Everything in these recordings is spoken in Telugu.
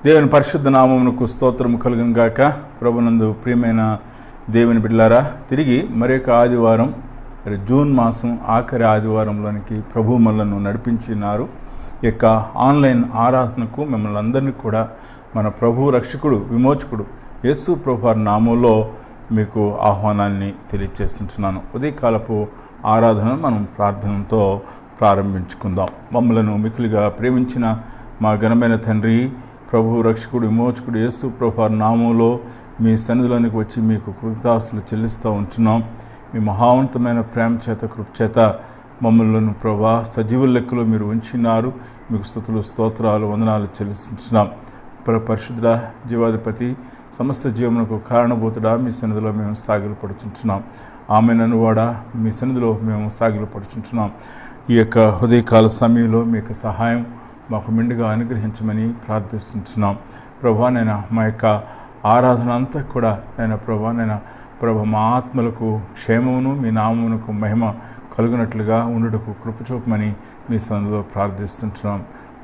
దేవుని పరిశుద్ధ నామమునకు స్తోత్రము కలుగును గాక. ప్రభునందు ప్రియమైన దేవుని బిడ్డలారా, తిరిగి మరొక ఆదివారం, జూన్ మాసం ఆఖరి ఆదివారంలోనికి ప్రభు మనలను నడిపించినారు. ఈ యొక్క ఆన్లైన్ ఆరాధనకు మిమ్మల్ని అందరినీ కూడా మన ప్రభు రక్షకుడు విమోచకుడు యేసు ప్రభు నామంలో మీకు ఆహ్వానాన్ని తెలియజేస్తుంటున్నాను. ఉదయకాలపు ఆరాధన మనం ప్రార్థనతో ప్రారంభించుకుందాం. మమ్మలను మిక్కులుగా ప్రేమించిన మా ఘనమైన తండ్రి, ప్రభు రక్షకుడు విమోచకుడు యేసు ప్రభు నామంలో మీ సన్నిధిలోనికి వచ్చి మీకు కృతజ్ఞతాస్తులు చెల్లిస్తూ ఉంటున్నాం. మీ మహావంతమైన ప్రేమ చేత కృప చేత మమ్మల్ని ప్రభా సజీవుల లెక్కలో మీరు ఉంచినారు. మీకు స్తుతులు స్తోత్రాలు వందనాలు చెల్లిస్తున్నాం. పరిశుద్ధ జీవాధిపతి సమస్త జీవమునకు కారణభూతుడా మీ సన్నిధిలో మేము సాగిలపడుచుంటున్నాం. ఆమె నన్నువాడా మీ సన్నిధిలో మేము సాగిలపడుచుంటున్నాం. ఈ యొక్క ఉదయకాల సమయంలో మీ యొక్క సహాయం మాకు మెండుగా అనుగ్రహించమని ప్రార్థిస్తున్నాం. ప్రభా, నేను మా యొక్క ఆరాధన అంతా కూడా ప్రభా మా ఆత్మలకు క్షేమమును మీ నామమునకు మహిమ కలుగునట్లుగా ఉండుటకు కృప చూపమని మీ సన్నిధిలో ప్రార్థిస్తున్నాం.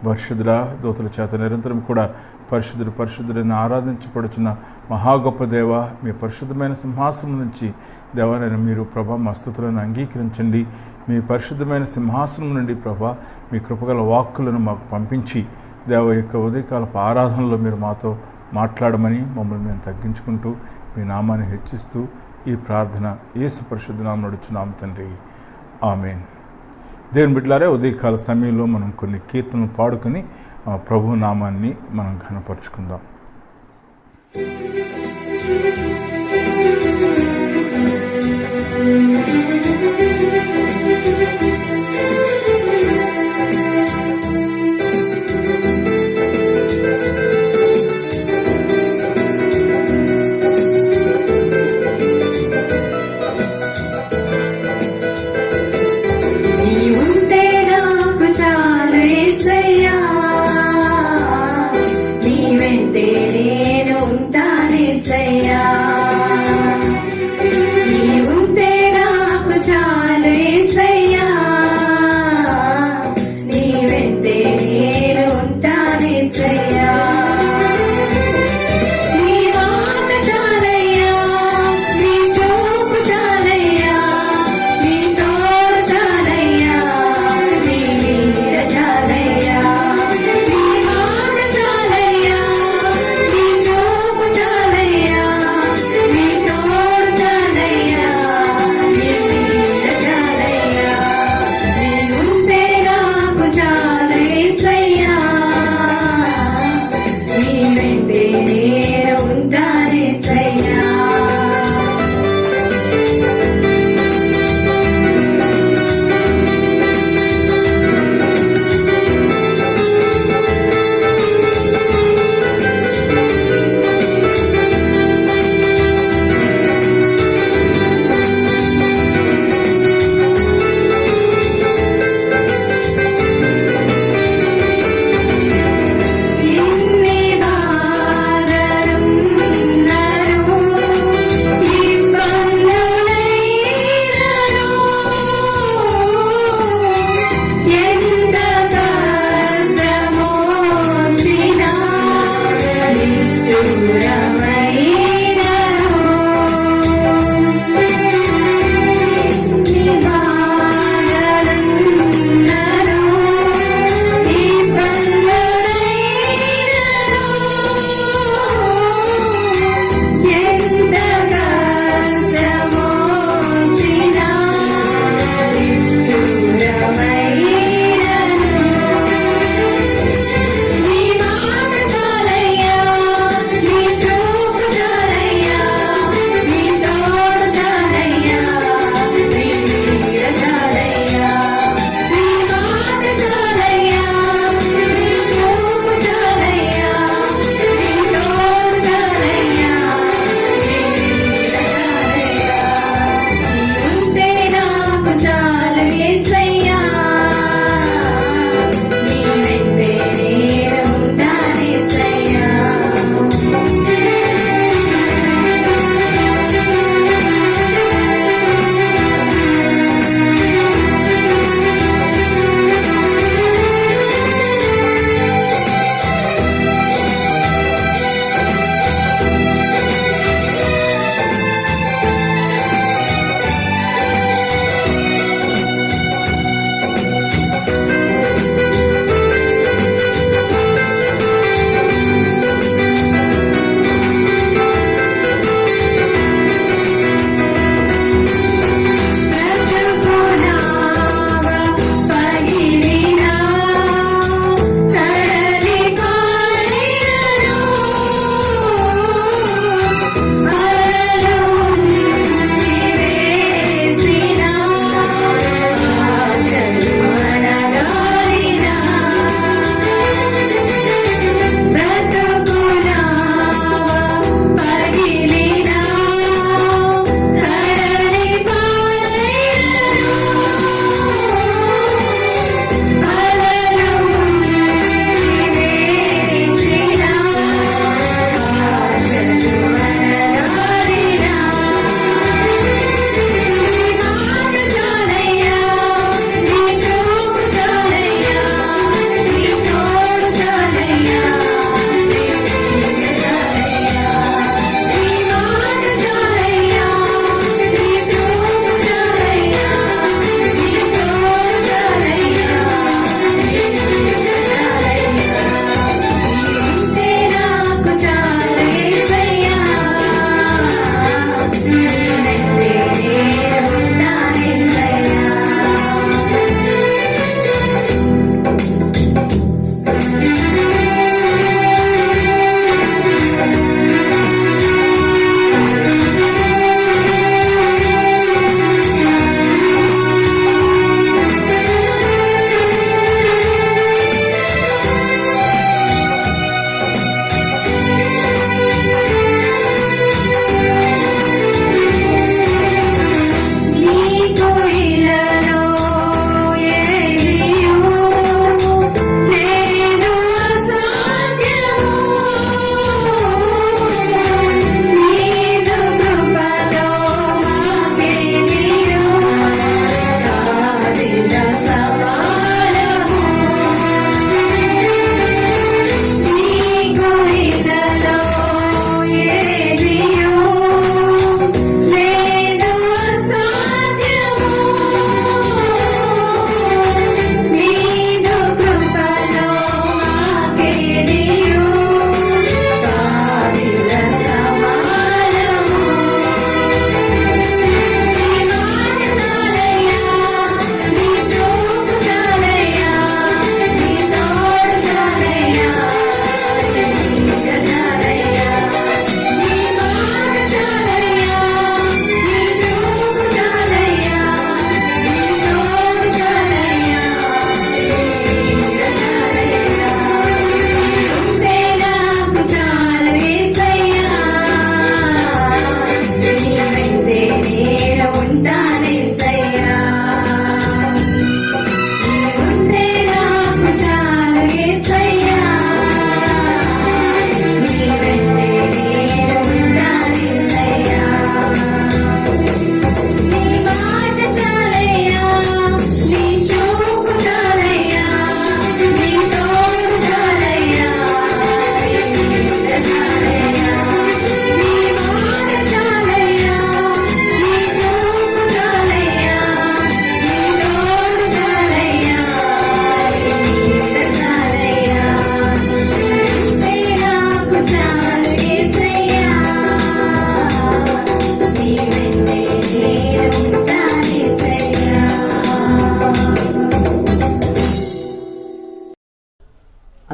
పరిశుద్ధుల దూతల చేత నిరంతరం కూడా పరిశుద్ధుడిని ఆరాధించబడుచున్న మహా గొప్ప దేవ, మీ పరిశుద్ధమైన సింహాసనం నుంచి దేవాలైన మీరు ప్రభా మా స్తుతులను అంగీకరించండి. మీ పరిశుద్ధమైన సింహాసనం నుండి ప్రభా మీ కృపగల వాక్కులను మాకు పంపించి దేవ యొక్క ఉదయకాలపు ఆరాధనలో మీరు మాతో మాట్లాడమని మమ్మల్ని మేము తగ్గించుకుంటూ మీ నామాన్ని హెచ్చిస్తూ ఈ ప్రార్థన యేసు పరిశుద్ధ నామమున నడుచున్నాం తండ్రి, ఆమేన్. దేవుని బిడ్డలారా, ఉదయకాల సమయంలో మనం కొన్ని కీర్తనలు పాడుకొని ప్రభు నామాన్ని మనం ఘనపరుచుకుందాం. నేను ఉంటానేసయ్యా.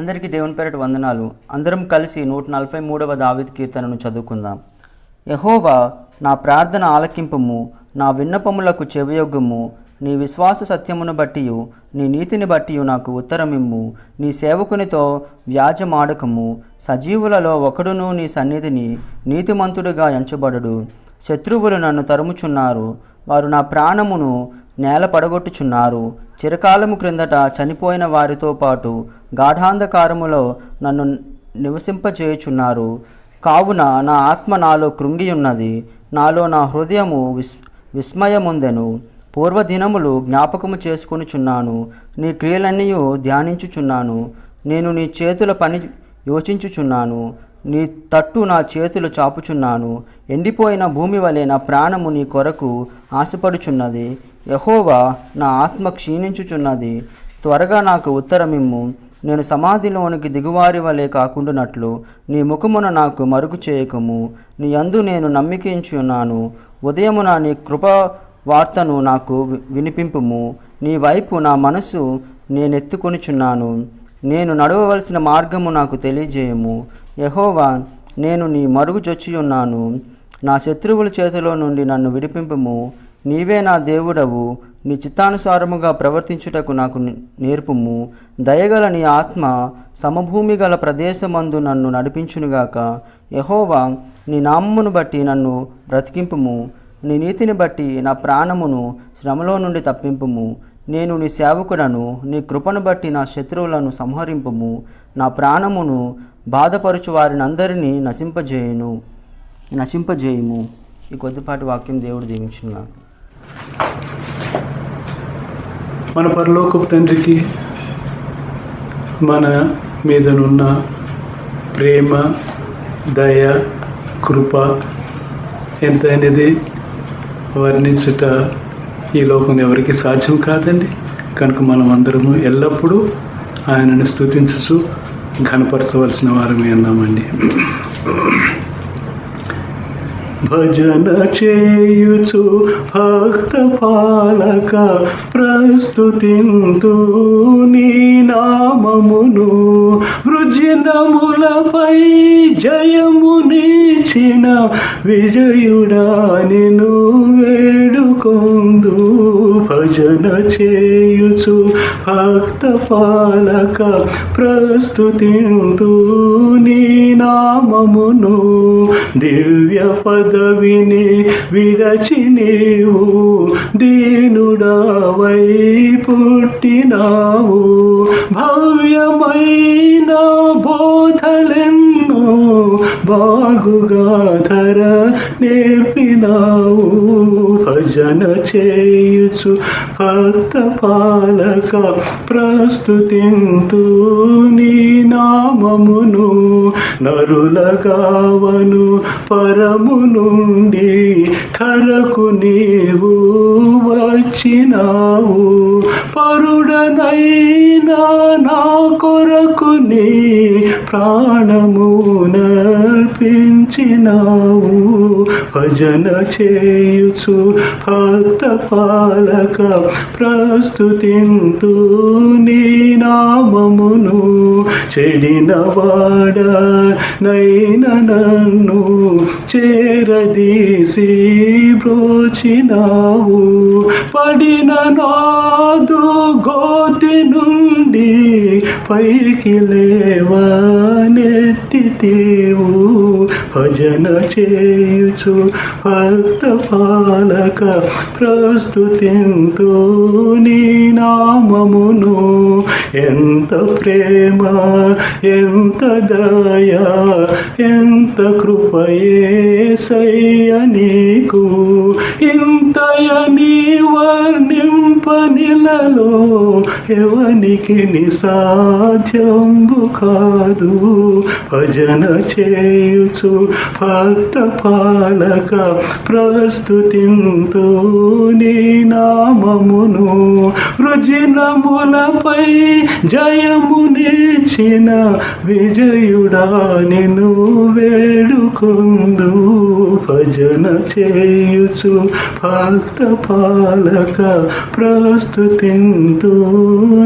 అందరికీ దేవుని పేరట వందనాలు. అందరం కలిసి 143వ దావీదు కీర్తనను చదువుకుందాం. యెహోవా, నా ప్రార్థన ఆలకింపుము, నా విన్నపములకు చెవియొగ్గుము. నీ విశ్వాస సత్యమును బట్టియు నీ నీతిని బట్టియు నాకు ఉత్తరమిమ్ము. నీ సేవకునితో వ్యాజమాడకము. సజీవులలో ఒకడును నీ సన్నిధిని నీతిమంతుడుగా ఎంచబడడు. శత్రువులు నన్ను తరుముచున్నారు, వారు నా ప్రాణమును నేల పడగొట్టుచున్నారు. చిరకాలము క్రిందట చనిపోయిన వారితో పాటు గాఢాంధకారములో నన్ను నివసింపచేయుచున్నారు. కావున నా ఆత్మ నాలో కృంగియున్నది, నాలో నా హృదయము విస్మయముందెను. పూర్వదినములు జ్ఞాపకము చేసుకొనుచున్నాను, నీ క్రియలన్నీ ధ్యానించుచున్నాను. నేను నీ చేతుల పని యోచించుచున్నాను, నీ తట్టు నా చేతులు చాపుచున్నాను. ఎండిపోయిన భూమి వలె నా ప్రాణము నీ కొరకు ఆశపడుచున్నది. యెహోవా, నా ఆత్మ క్షీణించుచున్నది, త్వరగా నాకు ఉత్తరమిమ్ము. నేను సమాధిలోనికి దిగువారి వలె కాకుండానట్లు నీ ముఖమున నాకు మరుగు చేయకము. నీ యందు నేను నమ్మికించున్నాను. ఉదయమున నీ కృప వార్తను నాకు వినిపింపుము. నీ వైపు నా మనసు నేనెత్తుకొనిచున్నాను. నేను నడవవలసిన మార్గము నాకు తెలియజేయము. యెహోవా, నేను నీ మరుగు జొచ్చియున్నాను. నా శత్రువుల చేతిలో నుండి నన్ను విడిపింపుము. నీవే నా దేవుడవు, నీ చిత్తానుసారముగా ప్రవర్తించుటకు నాకు నేర్పుము. దయగల నీ ఆత్మ సమభూమి గల ప్రదేశమందు నన్ను నడిపించునుగాక. యెహోవా, నీ నామమును బట్టి నన్ను బ్రతికింపుము. నీ నీతిని బట్టి నా ప్రాణమును శ్రమలో నుండి తప్పింపుము. నేను నీ సేవకుడను, నీ కృపను బట్టి నా శత్రువులను సంహరింపుము. నా ప్రాణమును బాధపరుచు వారినందరినీ నశింపజేయుము. ఈ కొద్దిపాటి వాక్యం దేవుడు దీవించును. మన పరలోకపు తండ్రికి మన మీదనున్న ప్రేమ, దయ, కృప ఎంతైనది వర్ణించుట ఈ లోకం ఎవరికి సాధ్యం కాదండి. కనుక మనం అందరము ఎల్లప్పుడూ ఆయనను స్తుతించుచు ఘనపరచవలసిన వారమే అన్నామండి. భజన చేయుచు భక్త పాలక ప్రస్తుతింతు నీ నామమును. వృజినములపై జయమునిచిన విజయుడా నిన్ను వేడుకొందు. భజన చేయుచు భక్త పాలక ప్రస్తుతింతు నీ నామమును. దివ్య పదవిని విడచి నీవు దీనుడవై పుట్టినావు. భవ్యమైన బోధలెన్నో బాగుగా ధర నేర్పినావు. భజన చేయుచు భక్త పాలక ప్రస్తుతింతు నీ నామమును. నరులగావను పరము నుండి ధరకు నీవు వచ్చినావు. పరుడనైనా నా కొరకు నీ ప్రాణము నర్పించినావు. భజన చేయుచు భక్త పాలక ప్రస్తుతింతు నీ నామమును. చెడిన వాడ నైన నన్ను చేరదీసి బ్రోచినావు. పడిన నాదు గోతి నుండి పైకి లేవనెత్తితీవు. భజన చేయుచు భక్త పాలక ప్రస్తుతింతు నీ నామమును. ఎంత ప్రేమ, ఎంత దయ, ఎంత కృపయేసయ్య నీకు. ఇంతయని వర్ణింపనిలలో ఎవనికి నిసాధ్యంబు కాదు. భజన చేయుచు భక్త పాలక ప్రస్తుతింతు నీ నామమును. వృజినములపై జయమునిచ్చిన విజయుడా నిన్ను వేడుకొందు. భజన చేయుచు భక్త పాలక ప్రస్తుతింతు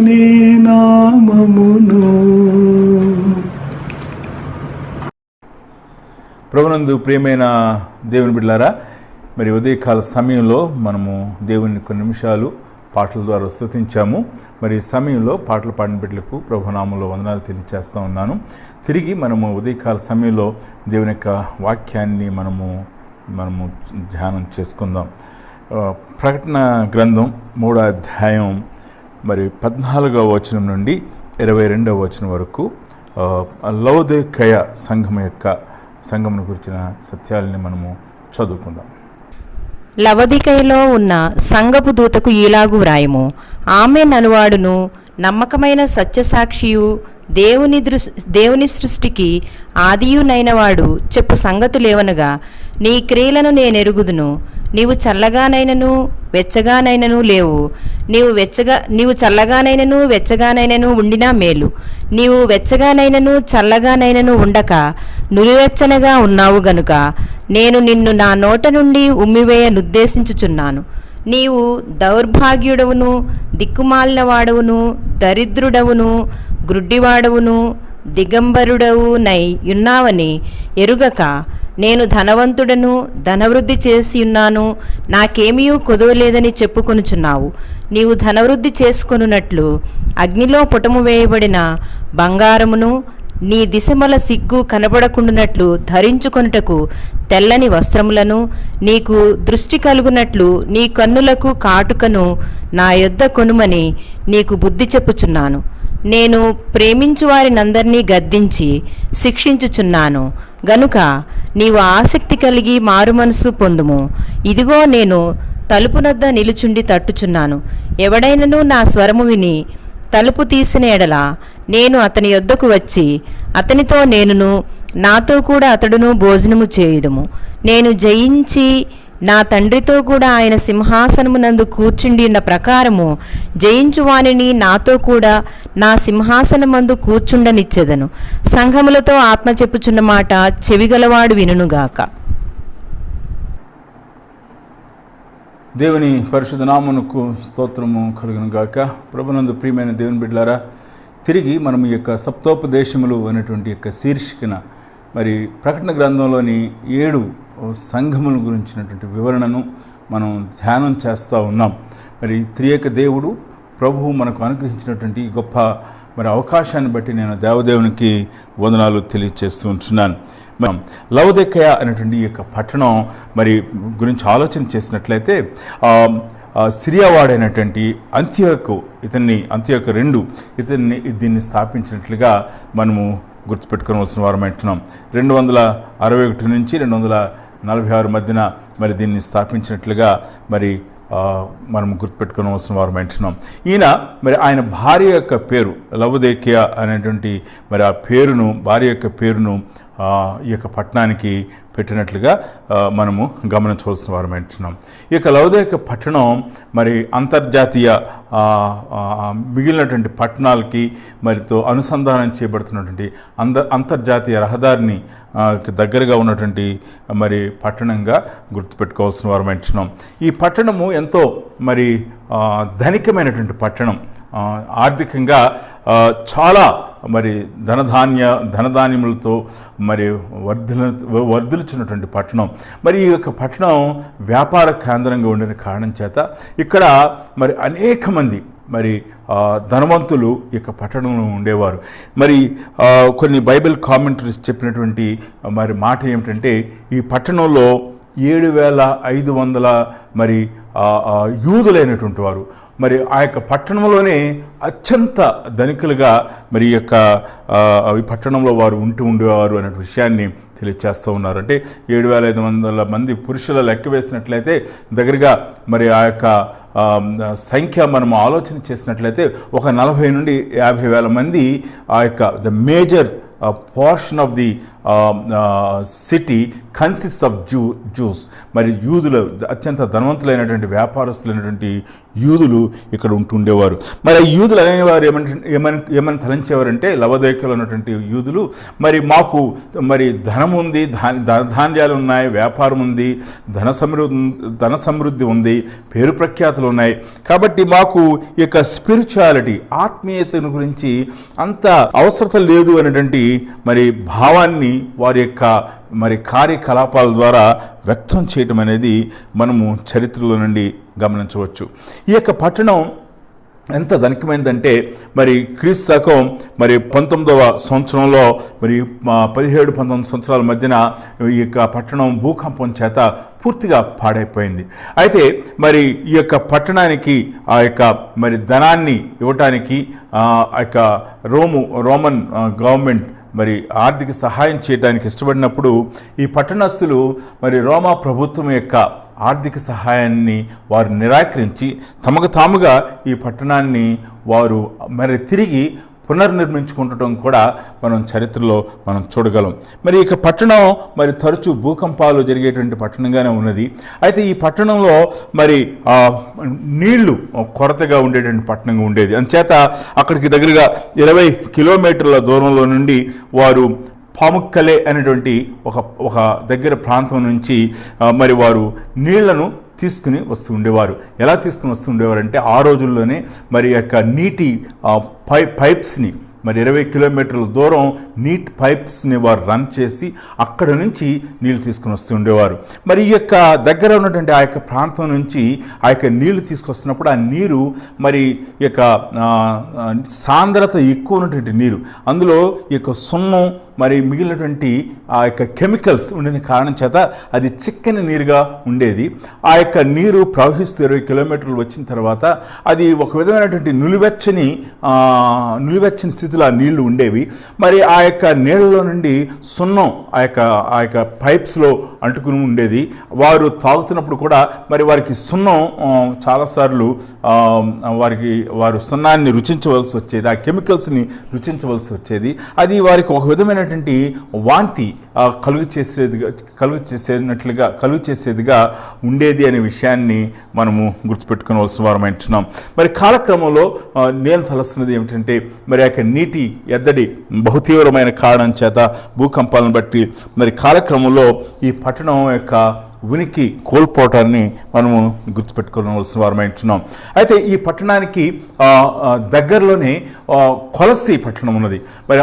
నీ నామమును. ప్రభునందు ప్రియమైన దేవుని బిడ్డలారా, మరి ఉదయకాల సమయంలో మనము దేవుని కొన్ని నిమిషాలు పాటల ద్వారా స్తుతించాము. మరి ఈ సమయంలో పాటలు పాడిన బిడ్డలకు ప్రభునామంలో వందనాలు తెలియజేస్తూ ఉన్నాను. తిరిగి మనము ఉదయకాల సమయంలో దేవుని యొక్క వాక్యాన్ని మనము ధ్యానం చేసుకుందాం. ప్రకటన గ్రంథం 3వ అధ్యాయం మరి 14వ వచనం నుండి 22వ వచనం వరకు లవోదికయ సంఘమును గురించిన సత్యాలని మనము చదువుకుందాం. లవోదికయలో ఉన్న సంఘపు దూతకు ఈలాగు వ్రాయము. ఆమె ననువాడును నమ్మకమైన సత్యసాక్షియు దేవుని సృష్టికి ఆదియునైనవాడు చెప్పు సంగతులేవనగా, నీ క్రియలను నేనెరుగుదును. నీవు చల్లగానైనను వెచ్చగానైనను లేవు. నీవు చల్లగానైనను వెచ్చగానైనను ఉండినా మేలు. నీవు వెచ్చగానైనను చల్లగానైనను ఉండక నులివెచ్చనగా ఉన్నావు గనుక నేను నిన్ను నా నోట నుండి ఉమ్మివేయనుద్దేశించుచున్నాను. నీవు దౌర్భాగ్యుడవును, దిక్కుమాలినవాడవును, దరిద్రుడవును, గ్రుడ్డివాడవును, దిగంబరుడవునై ఉన్నావని ఎరుగక, నేను ధనవంతుడను, ధనవృద్ధి చేసియున్నాను, నాకేమీ కొదవలేదని చెప్పుకొనుచున్నావు. నీవు ధనవృద్ధి చేసుకొనున్నట్లు అగ్నిలో పుటము వేయబడిన బంగారమును, నీ దిశమల సిగ్గు కనబడకుండునట్లు ధరించుకొనుటకు తెల్లని వస్త్రములను, నీకు దృష్టి కలుగునట్లు నీ కన్నులకు కాటుకను నా యొద్ద కొనుమని నీకు బుద్ధి చెప్పుచున్నాను. నేను ప్రేమించు వారినందరినీ గద్దించి శిక్షించుచున్నాను గనుక నీవు ఆసక్తి కలిగి మారుమనసు పొందుము. ఇదిగో నేను తలుపునొద్ద నిలుచుండి తట్టుచున్నాను. ఎవడైనను నా స్వరము విని తలుపు తీసిన ఎడల నేను అతని యొద్దకు వచ్చి అతనితో నేనును నాతో కూడా అతడును భోజనము చేయుదుము. నేను జయించి నా తండ్రితో కూడా ఆయన సింహాసనమునందు కూర్చుండి ఉన్న ప్రకారము జయించువానిని నాతో కూడా నా సింహాసనమందు కూర్చుండనిచ్చెదను. సంఘములతో ఆత్మ చెప్పుచున్న మాట చెవిగలవాడు వినుగాక. దేవుని పరిశుద్ధ నామమునకు స్తోత్రము కలుగును గాక. ప్రభునందు ప్రియమైన దేవుని బిడ్డలారా, తిరిగి మనం ఈ యొక్క సప్తోపదేశములు అనేటువంటి యొక్క శీర్షికన మరి ప్రకటన గ్రంథంలోని 7 సంఘముల గురించినటువంటి వివరణను మనం ధ్యానం చేస్తూ ఉన్నాం. మరి త్రియేక దేవుడు ప్రభువు మనకు అనుగ్రహించినటువంటి గొప్ప మరి అవకాశాన్ని బట్టి నేను దేవదేవునికి వందనాలు తెలియజేస్తూ ఉంటున్నాను. లవోదికయ అనేటువంటి ఈ యొక్క పట్టణం మరి గురించి ఆలోచన చేసినట్లయితే సిరియావాడైనటువంటి అంతియోకు అంతియోకు దీన్ని స్థాపించినట్లుగా మనము గుర్తుపెట్టుకోవాల్సిన వారం అంటున్నాం. 261 నుంచి 246 మధ్యన మరి దీన్ని స్థాపించినట్లుగా మరి మనం గుర్తుపెట్టుకోవాల్సిన వారం అంటున్నాం. ఈయన మరి ఆయన భార్య యొక్క పేరు లవోదికయ అనేటువంటి మరి ఆ భార్య యొక్క పేరును ఈ యొక్క పట్టణానికి పెట్టినట్లుగా మనము గమనించవలసిన వారం అంటున్నాం. ఈ యొక్క లవోదికయ పట్టణం మరి అంతర్జాతీయ మిగిలినటువంటి పట్టణాలకి మరితో అనుసంధానం చేయబడుతున్నటువంటి అంతర్జాతీయ రహదారిని దగ్గరగా ఉన్నటువంటి మరి పట్టణంగా గుర్తుపెట్టుకోవాల్సిన వారం అంటున్నాం. ఈ పట్టణము ఎంతో మరి ధనికమైనటువంటి పట్టణం. ఆర్థికంగా చాలా మరి ధనధాన్యములతో మరి వర్ధిల్చున్నటువంటి పట్టణం. మరి ఈ యొక్క పట్టణం వ్యాపార కేంద్రంగా ఉండిన కారణం చేత ఇక్కడ మరి అనేక మంది మరి ధనవంతులు ఈ యొక్క పట్టణంలో ఉండేవారు. మరి కొన్ని బైబిల్ కామెంటరీస్ చెప్పినటువంటి మరి మాట ఏమిటంటే, ఈ పట్టణంలో 7,500 మరి యూదులైనటువంటి వారు మరి ఆ యొక్క పట్టణంలోనే అత్యంత ధనికులుగా మరి ఈ యొక్క ఈ పట్టణంలో వారు ఉండేవారు అనే విషయాన్ని తెలియచేస్తూ ఉన్నారు. అంటే 7,500 మంది పురుషుల లెక్క వేసినట్లయితే దగ్గరగా మరి ఆ యొక్క సంఖ్య మనం ఆలోచన చేసినట్లయితే ఒక 40 నుండి 50,000 మంది ఆ యొక్క the major portion of the city consist of juice. మరి యూదులు అత్యంత ధనవంతులైనటువంటి వ్యాపారస్తులైనటువంటి యూదులు ఇక్కడ ఉంటుండేవారు. మరి ఆ యూదులు అనేవారు ఏమని తలంచేవారంటే, లవోదికయలో ఉన్నటువంటి యూదులు, మరి మాకు మరి ధనం ఉంది, ధాన్యాలు ఉన్నాయి, వ్యాపారం ఉంది, ధన సమృద్ధి ఉంది, పేరు ప్రఖ్యాతులు ఉన్నాయి, కాబట్టి మాకు ఈ యొక్క స్పిరిచువాలిటీ, ఆత్మీయతను గురించి అంత అవసరత లేదు అనేటువంటి మరి భావాన్ని వారి యొక్క మరి కార్యకలాపాల ద్వారా వ్యక్తం చేయటం అనేది మనము చరిత్రలో నుండి గమనించవచ్చు. ఈ యొక్క పట్టణం ఎంత ధనికమైందంటే, మరి క్రీస్తు శకం మరి 19వ సంవత్సరంలో మరి 17-19 సంవత్సరాల మధ్యన ఈ యొక్క పట్టణం భూకంపం చేత పూర్తిగా పాడైపోయింది. అయితే మరి ఈ యొక్క పట్టణానికి ఆ యొక్క మరి ధనాన్ని ఇవ్వటానికి ఆ యొక్క రోమన్ గవర్నమెంట్ మరి ఆర్థిక సహాయం చేయడానికి ఇష్టపడినప్పుడు ఈ పట్టణస్థులు మరి రోమా ప్రభుత్వం యొక్క ఆర్థిక సహాయాన్ని వారు నిరాకరించి తమకు తాముగా ఈ పట్టణాన్ని వారు మరి తిరిగి పునర్నిర్మించుకుంటడం కూడా మనం చరిత్రలో మనం చూడగలం. మరి ఇక పట్టణం మరి తరచూ భూకంపాలు జరిగేటువంటి పట్టణంగానే ఉన్నది. అయితే ఈ పట్టణంలో మరి నీళ్లు కొరతగా ఉండేటువంటి పట్టణంగా ఉండేది. అందుచేత అక్కడికి దగ్గరగా 20 కిలోమీటర్ల దూరంలో నుండి వారు పాముక్కలే అనేటువంటి ఒక దగ్గర ప్రాంతం నుంచి మరి వారు నీళ్లను తీసుకుని వస్తూ ఉండేవారు. ఎలా తీసుకుని వస్తూ ఉండేవారు అంటే, ఆ రోజుల్లోనే మరి యొక్క నీటి పైప్స్ని మరి 20 కిలోమీటర్ల దూరం నీట్ పైప్స్ని వారు రన్ చేసి అక్కడ నుంచి నీళ్లు తీసుకుని వస్తూ ఉండేవారు. మరి ఈ యొక్క దగ్గర ఉన్నటువంటి ఆ యొక్క ప్రాంతం నుంచి ఆ యొక్క నీళ్లు తీసుకొస్తున్నప్పుడు ఆ నీరు మరి ఈ యొక్క సాంద్రత ఎక్కువ ఉన్నటువంటి నీరు, అందులో ఈ యొక్క సున్నం మరి మిగిలినటువంటి ఆ యొక్క కెమికల్స్ ఉండిన కారణం చేత అది చిక్కని నీరుగా ఉండేది. ఆ యొక్క నీరు ప్రవహిస్తూ 20 కిలోమీటర్లు వచ్చిన తర్వాత అది ఒక విధమైనటువంటి నులివెచ్చని స్థితిలో ఆ నీళ్లు ఉండేవి. మరి ఆ యొక్క నీళ్ళలో నుండి సున్నం ఆ యొక్క పైప్స్లో అంటుకుని ఉండేది. వారు తాగుతున్నప్పుడు కూడా మరి వారికి సున్నం చాలాసార్లు వారు సున్నాన్ని రుచించవలసి వచ్చేది, ఆ కెమికల్స్ని రుచించవలసి వచ్చేది. అది వారికి ఒక విధమైన వాంతి కలుగు చేసేదిగా ఉండేది అనే విషయాన్ని మనము గుర్తుపెట్టుకోవాల్సిన వారమంటున్నాం. మరి కాలక్రమంలో నేను తలస్తున్నది ఏమిటంటే, మరి ఆ నీటి ఎద్దడి బహుతీవ్రమైన కారణం చేత భూకంపాలను బట్టి మరి కాలక్రమంలో ఈ పట్టణం యొక్క ఉనికి కోల్పోవటాన్ని మనము గుర్తుపెట్టుకోవాల్సిన వారమంటున్నాం. అయితే ఈ పట్టణానికి దగ్గరలోనే కొలసి పట్టణం ఉన్నది. మరి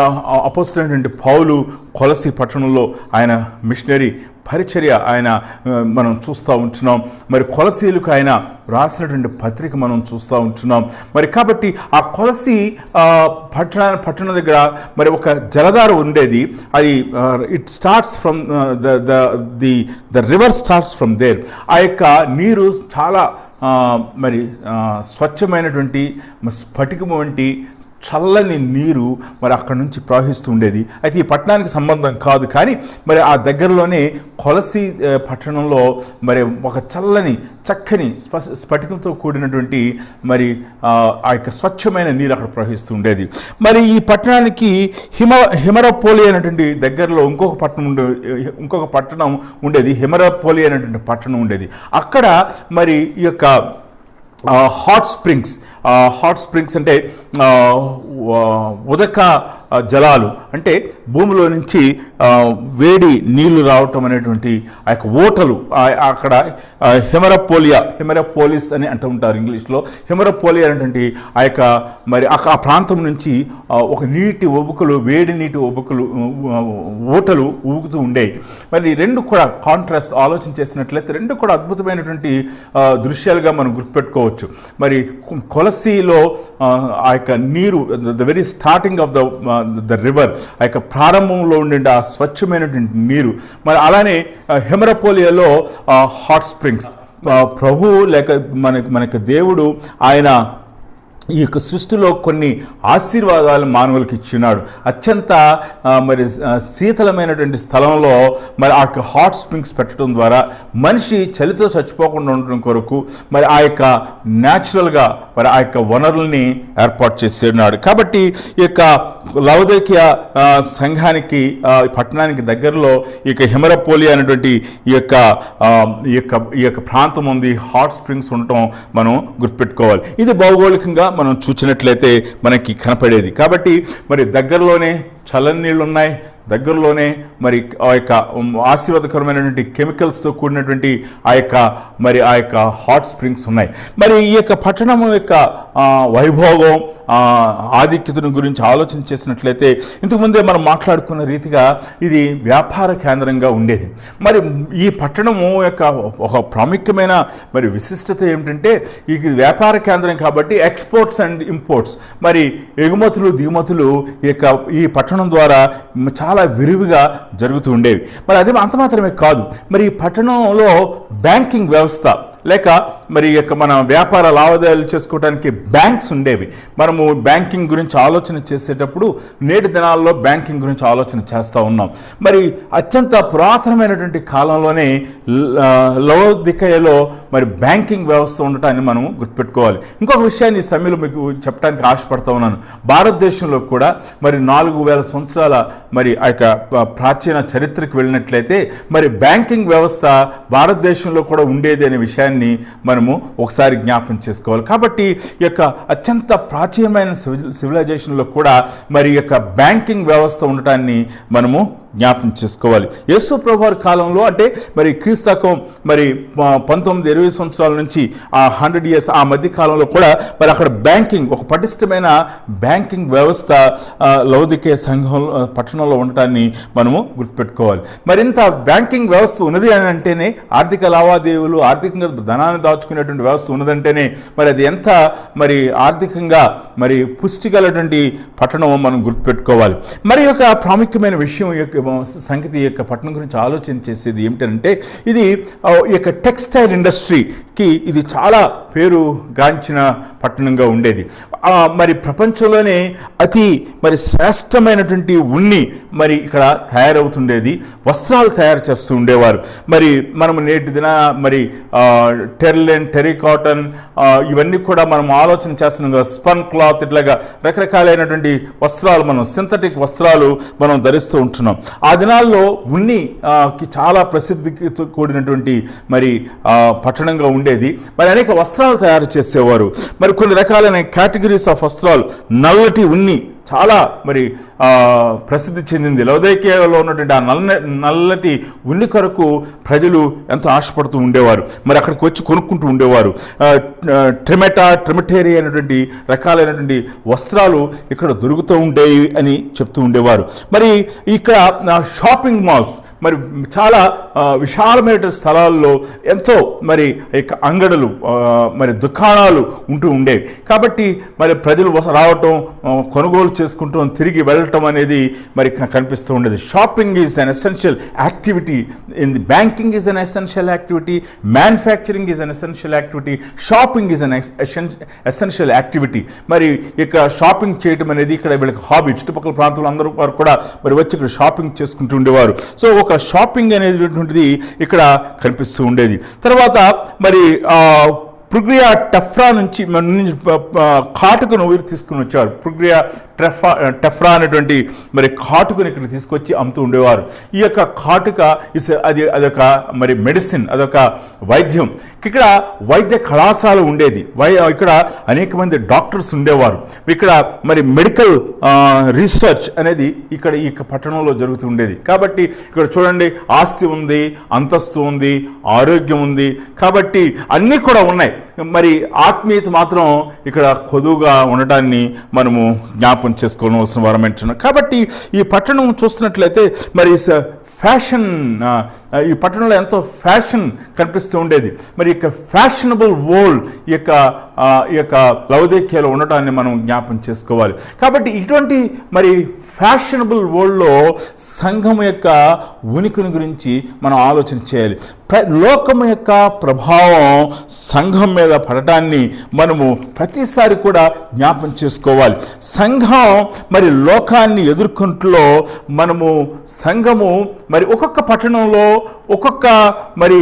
అపోస్తలుడైనటువంటి పౌలు కొలసి పట్టణంలో ఆయన మిషనరీ పరిచర్య ఆయన మనం చూస్తూ ఉంటున్నాం. మరి కొలసీలకు ఆయన రాసినటువంటి పత్రిక మనం చూస్తూ ఉంటున్నాం. మరి కాబట్టి ఆ కొలసి పట్టణం దగ్గర మరి ఒక జలధార ఉండేది. అది it starts from the river starts from there. ఆ యొక్క నీరు చాలా మరి స్వచ్ఛమైనటువంటి స్ఫటికము వంటి చల్లని నీరు మరి అక్కడి నుంచి ప్రవహిస్తూ ఉండేది. అయితే ఈ పట్టణానికి సంబంధం కాదు, కానీ మరి ఆ దగ్గరలోనే కొలసి పట్టణంలో మరి ఒక చక్కని స్ఫటికంతో కూడినటువంటి మరి ఆ యొక్క స్వచ్ఛమైన నీరు అక్కడ ప్రవహిస్తూ ఉండేది. మరి ఈ పట్టణానికి హిమరపోలి అనేటువంటి దగ్గరలో ఇంకొక పట్టణం ఉండేది. హిమరపోలి అనేటువంటి పట్టణం ఉండేది. అక్కడ మరి ఈ యొక్క హాట్ స్ప్రింగ్స్ అంటే ఉదక జలాలు, అంటే భూమిలో నుంచి వేడి నీళ్లు రావటం అనేటువంటి ఆ యొక్క ఓటలు అక్కడ హిమరపోలిస్ అని అంటూ ఉంటారు ఇంగ్లీష్లో. హిమరపోలి అనేటువంటి ఆ యొక్క మరి ఆ ప్రాంతం నుంచి ఒక వేడి నీటి ఓటలు ఊగుతూ ఉండేవి. మరి రెండు కూడా కాంట్రాస్ట్ ఆలోచన చేసినట్లయితే రెండు కూడా అద్భుతమైనటువంటి దృశ్యాలుగా మనం గుర్తుపెట్టుకోవచ్చు. మరి కొలసీలో ఆ యొక్క నీరు, the very starting of the river, ఆ యొక్క ప్రారంభంలో ఉండే ఆ స్వచ్ఛమైనటువంటి నీరు. మరి అలానే హిమరపోలియాలో హాట్ స్ప్రింగ్స్. ప్రభు లేక మనకు దేవుడు ఆయన ఈ యొక్క సృష్టిలో కొన్ని ఆశీర్వాదాలు మానవులకి ఇచ్చినాడు. అత్యంత శీతలమైనటువంటి స్థలంలో మరి ఆ యొక్క హాట్ స్ప్రింగ్స్ పెట్టడం ద్వారా మనిషి చలితో చచ్చిపోకుండా ఉండడం కొరకు మరి ఆ యొక్క న్యాచురల్గా మరి ఆ యొక్క వనరుల్ని ఏర్పాటు చేసేనాడు. కాబట్టి ఈ యొక్క లవోదికయ సంఘానికి పట్టణానికి దగ్గరలో ఈ యొక్క హిమరపోలి అనేటువంటి ఈ యొక్క ప్రాంతం ఉంది. హాట్ స్ప్రింగ్స్ ఉండటం మనం గుర్తుపెట్టుకోవాలి. ఇది భౌగోళికంగా మనం చూసినట్లయితే మనకి కనపడేది. కాబట్టి మరి దగ్గరలోనే చల్లని నీళ్ళు ఉన్నాయి, దగ్గరలోనే మరి ఆ యొక్క ఆశీర్వాదకరమైనటువంటి కెమికల్స్తో కూడినటువంటి ఆ యొక్క హాట్ స్ప్రింగ్స్ ఉన్నాయి. మరి ఈ యొక్క పట్టణం యొక్క వైభోగం ఆధిక్యతను గురించి ఆలోచన చేసినట్లయితే ఇంతకుముందే మనం మాట్లాడుకున్న రీతిగా ఇది వ్యాపార కేంద్రంగా ఉండేది. మరి ఈ పట్టణము యొక్క ఒక ప్రాముఖ్యమైన మరి విశిష్టత ఏమిటంటే ఇది వ్యాపార కేంద్రం కాబట్టి ఎక్స్పోర్ట్స్ అండ్ ఇంపోర్ట్స్ మరి ఎగుమతులు దిగుమతులు ఈ పట్టణం ద్వారా చాలా విరివిగా జరుగుతూ ఉండేవి. మరి అది అంత మాత్రమే కాదు, మరి ఈ పట్టణంలో బ్యాంకింగ్ వ్యవస్థ లేక మరి మన వ్యాపార లావాదేవీలు చేసుకోవడానికి బ్యాంక్స్ ఉండేవి. మనము బ్యాంకింగ్ గురించి ఆలోచన చేసేటప్పుడు నేటి దినాల్లో బ్యాంకింగ్ గురించి ఆలోచన చేస్తూ ఉన్నాం. మరి అత్యంత పురాతనమైనటువంటి కాలంలోనే లవోదికయలో మరి బ్యాంకింగ్ వ్యవస్థ ఉండటాన్ని మనం గుర్తుపెట్టుకోవాలి. ఇంకొక విషయాన్ని ఈ సమయంలో మీకు చెప్పడానికి ఆశపడతా ఉన్నాను. భారతదేశంలో కూడా మరి 4000 సంవత్సరాల మరి ఆ యొక్క ప్రాచీన చరిత్రకు వెళ్ళినట్లయితే మరి బ్యాంకింగ్ వ్యవస్థ భారతదేశంలో కూడా ఉండేది అనే విషయాన్ని మనము ఒకసారి జ్ఞాపకం చేసుకోవాలి. కాబట్టి ఈ యొక్క అత్యంత ప్రాచీనమైన సివిలైజేషన్లో కూడా మరి యొక్క బ్యాంకింగ్ వ్యవస్థ ఉండటాన్ని మనము జ్ఞాపకం చేసుకోవాలి. యేసు ప్రభువారి కాలంలో అంటే మరి క్రీస్తకం మరి 1920 సంవత్సరాల నుంచి 100 years ఆ మధ్య కాలంలో కూడా మరి అక్కడ బ్యాంకింగ్ ఒక పటిష్టమైన బ్యాంకింగ్ వ్యవస్థ లవోదికయ సంఘం పట్టణంలో ఉండటాన్ని మనము గుర్తుపెట్టుకోవాలి. మరి ఇంత బ్యాంకింగ్ వ్యవస్థ ఉన్నది అని అంటేనే ఆర్థిక లావాదేవీలు ఆర్థికంగా ధనాన్ని దాచుకునేటువంటి వ్యవస్థ ఉన్నదంటేనే మరి అది ఎంత మరి ఆర్థికంగా మరి పుష్టి గలటువంటి పట్టణం మనం గుర్తుపెట్టుకోవాలి. మరి యొక్క ప్రాముఖ్యమైన విషయం సంగతి యొక్క పట్టణం గురించి ఆలోచన చేసేది ఏమిటంటే ఇది ఈ యొక్క టెక్స్టైల్ ఇండస్ట్రీకి ఇది చాలా పేరు గాంచిన పట్టణంగా ఉండేది. మరి ప్రపంచంలోనే అతి మరి శ్రేష్టమైనటువంటి ఉన్ని మరి ఇక్కడ తయారవుతుండేది. వస్త్రాలు తయారు చేస్తూ ఉండేవారు. మరి మనము నేటి దిన మరి టెర్లిన్ టెరికాటన్ ఇవన్నీ కూడా మనం ఆలోచన చేస్తున్నాం కదా, స్పన్ క్లాత్ ఇట్లాగా రకరకాలైనటువంటి వస్త్రాలు మనం సింథటిక్ వస్త్రాలు మనం ధరిస్తూ ఉంటున్నాం. ఆ దినాల్లో ఉన్నికి చాలా ప్రసిద్ధికి కూడినటువంటి మరి పట్టణంగా ఉండేది. మరి అనేక వస్త్రాలు తయారు చేసేవారు. మరి కొన్ని రకాలైన కేటగిరీస్ ఆఫ్ వస్త్రాలు నల్లటి ఉన్ని చాలా మరి ప్రసిద్ధి చెందింది. లవోదికయలో ఉన్నటువంటి ఆ నల్లటి ఉన్ని కొరకు ప్రజలు ఎంతో ఆశపడుతూ ఉండేవారు. మరి అక్కడికి వచ్చి కొనుక్కుంటూ ఉండేవారు. ట్రిమెటరీ అనేటువంటి రకాలైనటువంటి వస్త్రాలు ఇక్కడ దొరుకుతూ ఉండేవి అని చెప్తూ ఉండేవారు. మరి ఇక్కడ షాపింగ్ మాల్స్ మరి చాలా విశాలమైన స్థలాల్లో ఎంతో మరి అంగడులు మరి దుకాణాలు ఉంటూ ఉండేవి. కాబట్టి మరి ప్రజలు రావటం కొనుగోలు చేసుకుంటూ తిరిగి వెళ్ళటం అనేది మరి కనిపిస్తూ ఉండేది. Shopping is an essential activity in the banking is an essential activity, manufacturing is an essential activity, shopping is an essential activity. మరి ఇక్కడ షాపింగ్ చేయటం అనేది ఇక్కడ వీళ్ళకి హాబీ. చుట్టుపక్కల ప్రాంతంలో అందరూ వారు కూడా మరి వచ్చి ఇక్కడ షాపింగ్ చేసుకుంటూ ఉండేవారు. సో ఒక షాపింగ్ అనేటువంటిది ఇక్కడ కనిపిస్తూ ఉండేది. తర్వాత మరి ప్రుగ్రియా టెఫ్రా నుంచి కాటుకను ఊరి తీసుకుని వచ్చారు. ప్రుగ్రియా టెఫ్రా అనేటువంటి మరి కాటుకను ఇక్కడ తీసుకొచ్చి అమ్ముతూ ఉండేవారు. ఈ యొక్క కాటుక అదొక మరి మెడిసిన్, అదొక వైద్యం. ఇక్కడ వైద్య కళాశాల ఉండేది. ఇక్కడ అనేక మంది డాక్టర్స్ ఉండేవారు. ఇక్కడ మరి మెడికల్ రీసెర్చ్ అనేది ఇక్కడ ఈ పట్టణంలో జరుగుతూ ఉండేది. కాబట్టి ఇక్కడ చూడండి, ఆస్తి ఉంది, అంతస్తు ఉంది, ఆరోగ్యం ఉంది, కాబట్టి అన్నీ కూడా ఉన్నాయి. మరి ఆత్మీయత మాత్రం ఇక్కడ కొదువుగా ఉండటాన్ని మనము జ్ఞాపకం చేసుకోవాల్సిన వారం అంటున్నాం. కాబట్టి ఈ పట్టణం చూస్తున్నట్లయితే మరి ఫ్యాషన్ ఈ పట్టణంలో ఎంతో ఫ్యాషన్ కనిపిస్తూ ఉండేది. మరి ఈ యొక్క ఫ్యాషనబుల్ వరల్డ్ ఈ యొక్క లవోదికీయలో ఉండటాన్ని మనం జ్ఞాపం చేసుకోవాలి. కాబట్టి ఇటువంటి మరి ఫ్యాషనబుల్ వరల్డ్లో సంఘం యొక్క ఉనికిని గురించి మనం ఆలోచన చేయాలి. లోకము యొక్క ప్రభావం సంఘం మీద పడటాన్ని మనము ప్రతిసారి కూడా జ్ఞాపం చేసుకోవాలి. సంఘం మరి లోకాన్ని ఎదుర్కొంటూ మనము సంఘము మరి ఒక్కొక్క పట్టణంలో ఒక్కొక్క మరి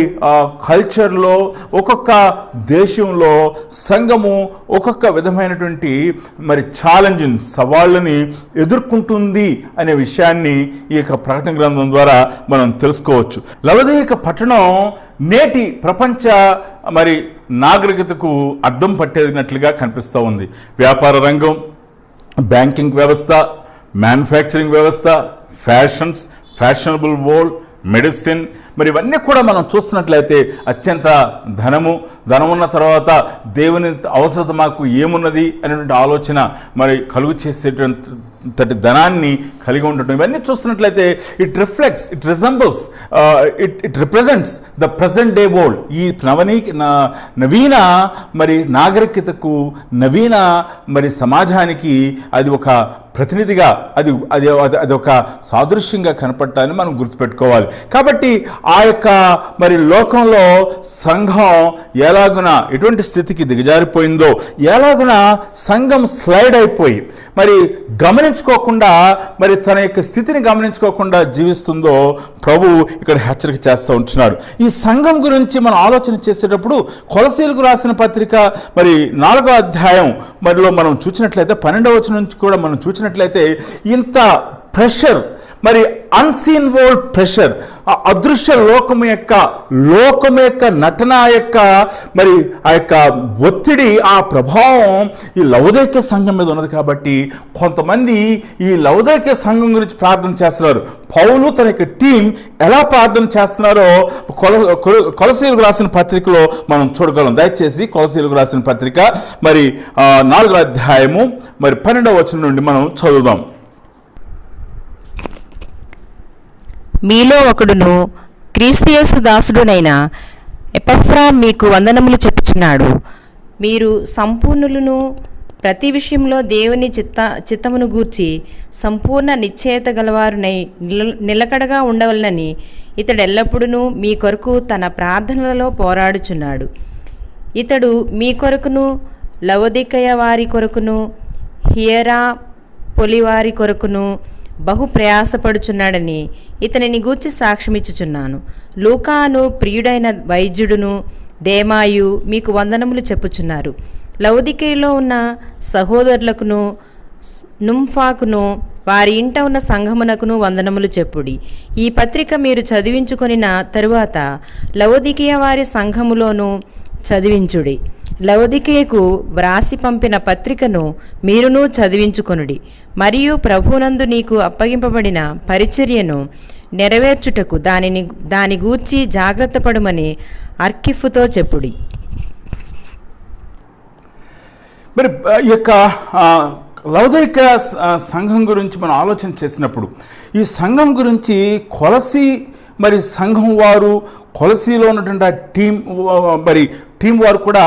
కల్చర్లో ఒక్కొక్క దేశంలో సంఘము ఒక్కొక్క విధమైనటువంటి మరి సవాళ్ళని ఎదుర్కొంటుంది అనే విషయాన్ని ఈ యొక్క ప్రకటన గ్రంథం ద్వారా మనం తెలుసుకోవచ్చు. లవోదికయ పట్టణం నేటి ప్రపంచ మరి నాగరికతకు అద్దం పట్టేదినట్లుగా కనిపిస్తూ ఉంది. వ్యాపార రంగం, బ్యాంకింగ్ వ్యవస్థ, మ్యానుఫ్యాక్చరింగ్ వ్యవస్థ, ఫ్యాషనబుల్ వరల్డ్, మెడిసిన్, మరి ఇవన్నీ కూడా మనం చూస్తున్నట్లయితే అత్యంత ధనం ఉన్న తర్వాత దేవుని అవసరత మాకు ఏమున్నది అనేటువంటి ఆలోచన మరి కలుగు చేసేటువంటి ధనాన్ని కలిగి ఉండటం, ఇవన్నీ చూస్తున్నట్లయితే it represents the present day world. ఈ నవీన మరి నాగరికతకు, నవీన మరి సమాజానికి అది ఒక ప్రతినిధిగా అది ఒక సాదృశ్యంగా కనపడటాన్ని మనం గుర్తుపెట్టుకోవాలి. కాబట్టి ఆ యొక్క మరి లోకంలో సంఘం ఎలాగున ఎటువంటి స్థితికి దిగజారిపోయిందో, ఎలాగున సంఘం స్లైడ్ అయిపోయి మరి గమనించుకోకుండా మరి తన యొక్క స్థితిని గమనించుకోకుండా జీవిస్తుందో ప్రభు ఇక్కడ హెచ్చరిక చేస్తూ ఉంటున్నాడు. ఈ సంఘం గురించి మనం ఆలోచన చేసేటప్పుడు కొలసీలకు రాసిన పత్రిక మరి 4వ అధ్యాయం మరిలో మనం చూసినట్లయితే 12వ వచనం నుంచి కూడా మనం చూసినట్లయితే ఇంత ప్రెషర్, మరి అన్సీన్ వరల్డ్ ప్రెషర్, అదృశ్య లోకము యొక్క నటన యొక్క మరి ఆ యొక్క ఒత్తిడి, ఆ ప్రభావం ఈ లవోదికయ సంఘం మీద ఉన్నది. కాబట్టి కొంతమంది ఈ లవోదికయ సంఘం గురించి ప్రార్థన చేస్తున్నారు. పౌలు తన యొక్క టీం ఎలా ప్రార్థన చేస్తున్నారో కొలసీలకు రాసిన పత్రికలో మనం చూడగలం. దయచేసి కొలసీలకు రాసిన పత్రిక మరి 4వ అధ్యాయము మరి 12వ వచనం నుండి మనం చదువుదాం. మీలో ఒకడును క్రీస్తు దాసుడునైన ఎపఫ్రా మీకు వందనములు చెప్పుచున్నాడు. మీరు సంపూర్ణులను, ప్రతి విషయంలో దేవుని చిత్తమును గూర్చి సంపూర్ణ నిశ్చయత గలవారునై నిలకడగా ఉండవలనని ఇతడు ఎల్లప్పుడూ మీ కొరకు తన ప్రార్థనలలో పోరాడుచున్నాడు. ఇతడు మీ కొరకును, లవోదికయ వారి కొరకును, హియరా పొలివారి కొరకును బహు ప్రయాసపడుచున్నాడని ఇతనిని గూర్చి సాక్ష్యమిచ్చుచున్నాను. లూకాను ప్రియుడైన వైద్యుడును దేమాయు మీకు వందనములు చెప్పుచున్నారు. లవోదికయలో ఉన్న సహోదరులకును నుంఫాకును వారి ఇంట ఉన్న సంఘమునకును వందనములు చెప్పుడి. ఈ పత్రిక మీరు చదివించుకొనిన తరువాత లవోదికయ వారి సంఘములోను చదివించుడి. లవోదికయకు వ్రాసి పంపిన పత్రికను మీరును చదివించుకొనుడి. మరియు ప్రభునందు నీకు అప్పగింపబడిన పరిచర్యను నెరవేర్చుటకు దాని గూర్చి జాగ్రత్త పడుమని అర్కిఫుతో చెప్పుడి. మరి ఈ యొక్క లవోదికయ సంఘం గురించి మనం ఆలోచన చేసినప్పుడు ఈ సంఘం గురించి మరి సంఘం వారు, కొలసీలో ఉన్నటువంటి టీం వారు కూడా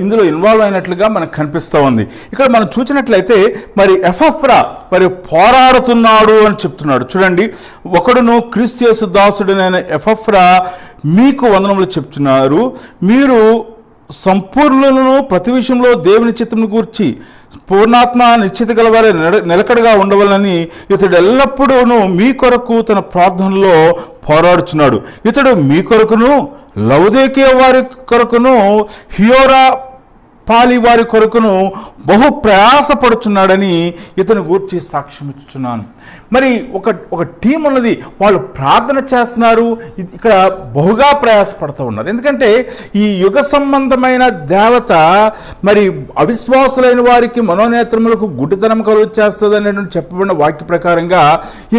ఇందులో ఇన్వాల్వ్ అయినట్లుగా మనకు కనిపిస్తూ ఉంది. ఇక్కడ మనం చూసినట్లయితే మరి ఎపఫ్రా మరి పోరాడుతున్నాడు అని చెప్తున్నాడు. చూడండి, ఒకడును క్రీస్తు దాసుడైన ఎపఫ్రా మీకు వందనములు చెప్తున్నారు. మీరు సంపూర్ణులను, ప్రతి విషయంలో దేవుని చిత్తమును గూర్చి పూర్ణాత్మ నిశ్చిత గలవారే నిలకడగా ఉండవాలని ఇతడు ఎల్లప్పుడూ మీ కొరకు తన ప్రార్థనలో పోరాడుచున్నాడు. ఇతడు మీ కొరకును, లవోదికయ వారి కొరకును, హియోరా పాలి వారి కొరకును బహు ప్రయాసపడుచున్నాడని ఇతను గూర్చి సాక్ష్యం ఇచ్చుచున్నాను. మరి ఒక టీం ఉన్నది, వాళ్ళు ప్రార్థన చేస్తున్నారు, ఇక్కడ బహుగా ప్రయాసపడుతూ ఉన్నారు. ఎందుకంటే ఈ యుగ సంబంధమైన దేవత మరి అవిశ్వాసులైన వారికి మనోనేత్రములకు గుడ్డితనం కలుగు చేస్తుంది అనేటువంటి చెప్పబడిన వాక్య ప్రకారంగా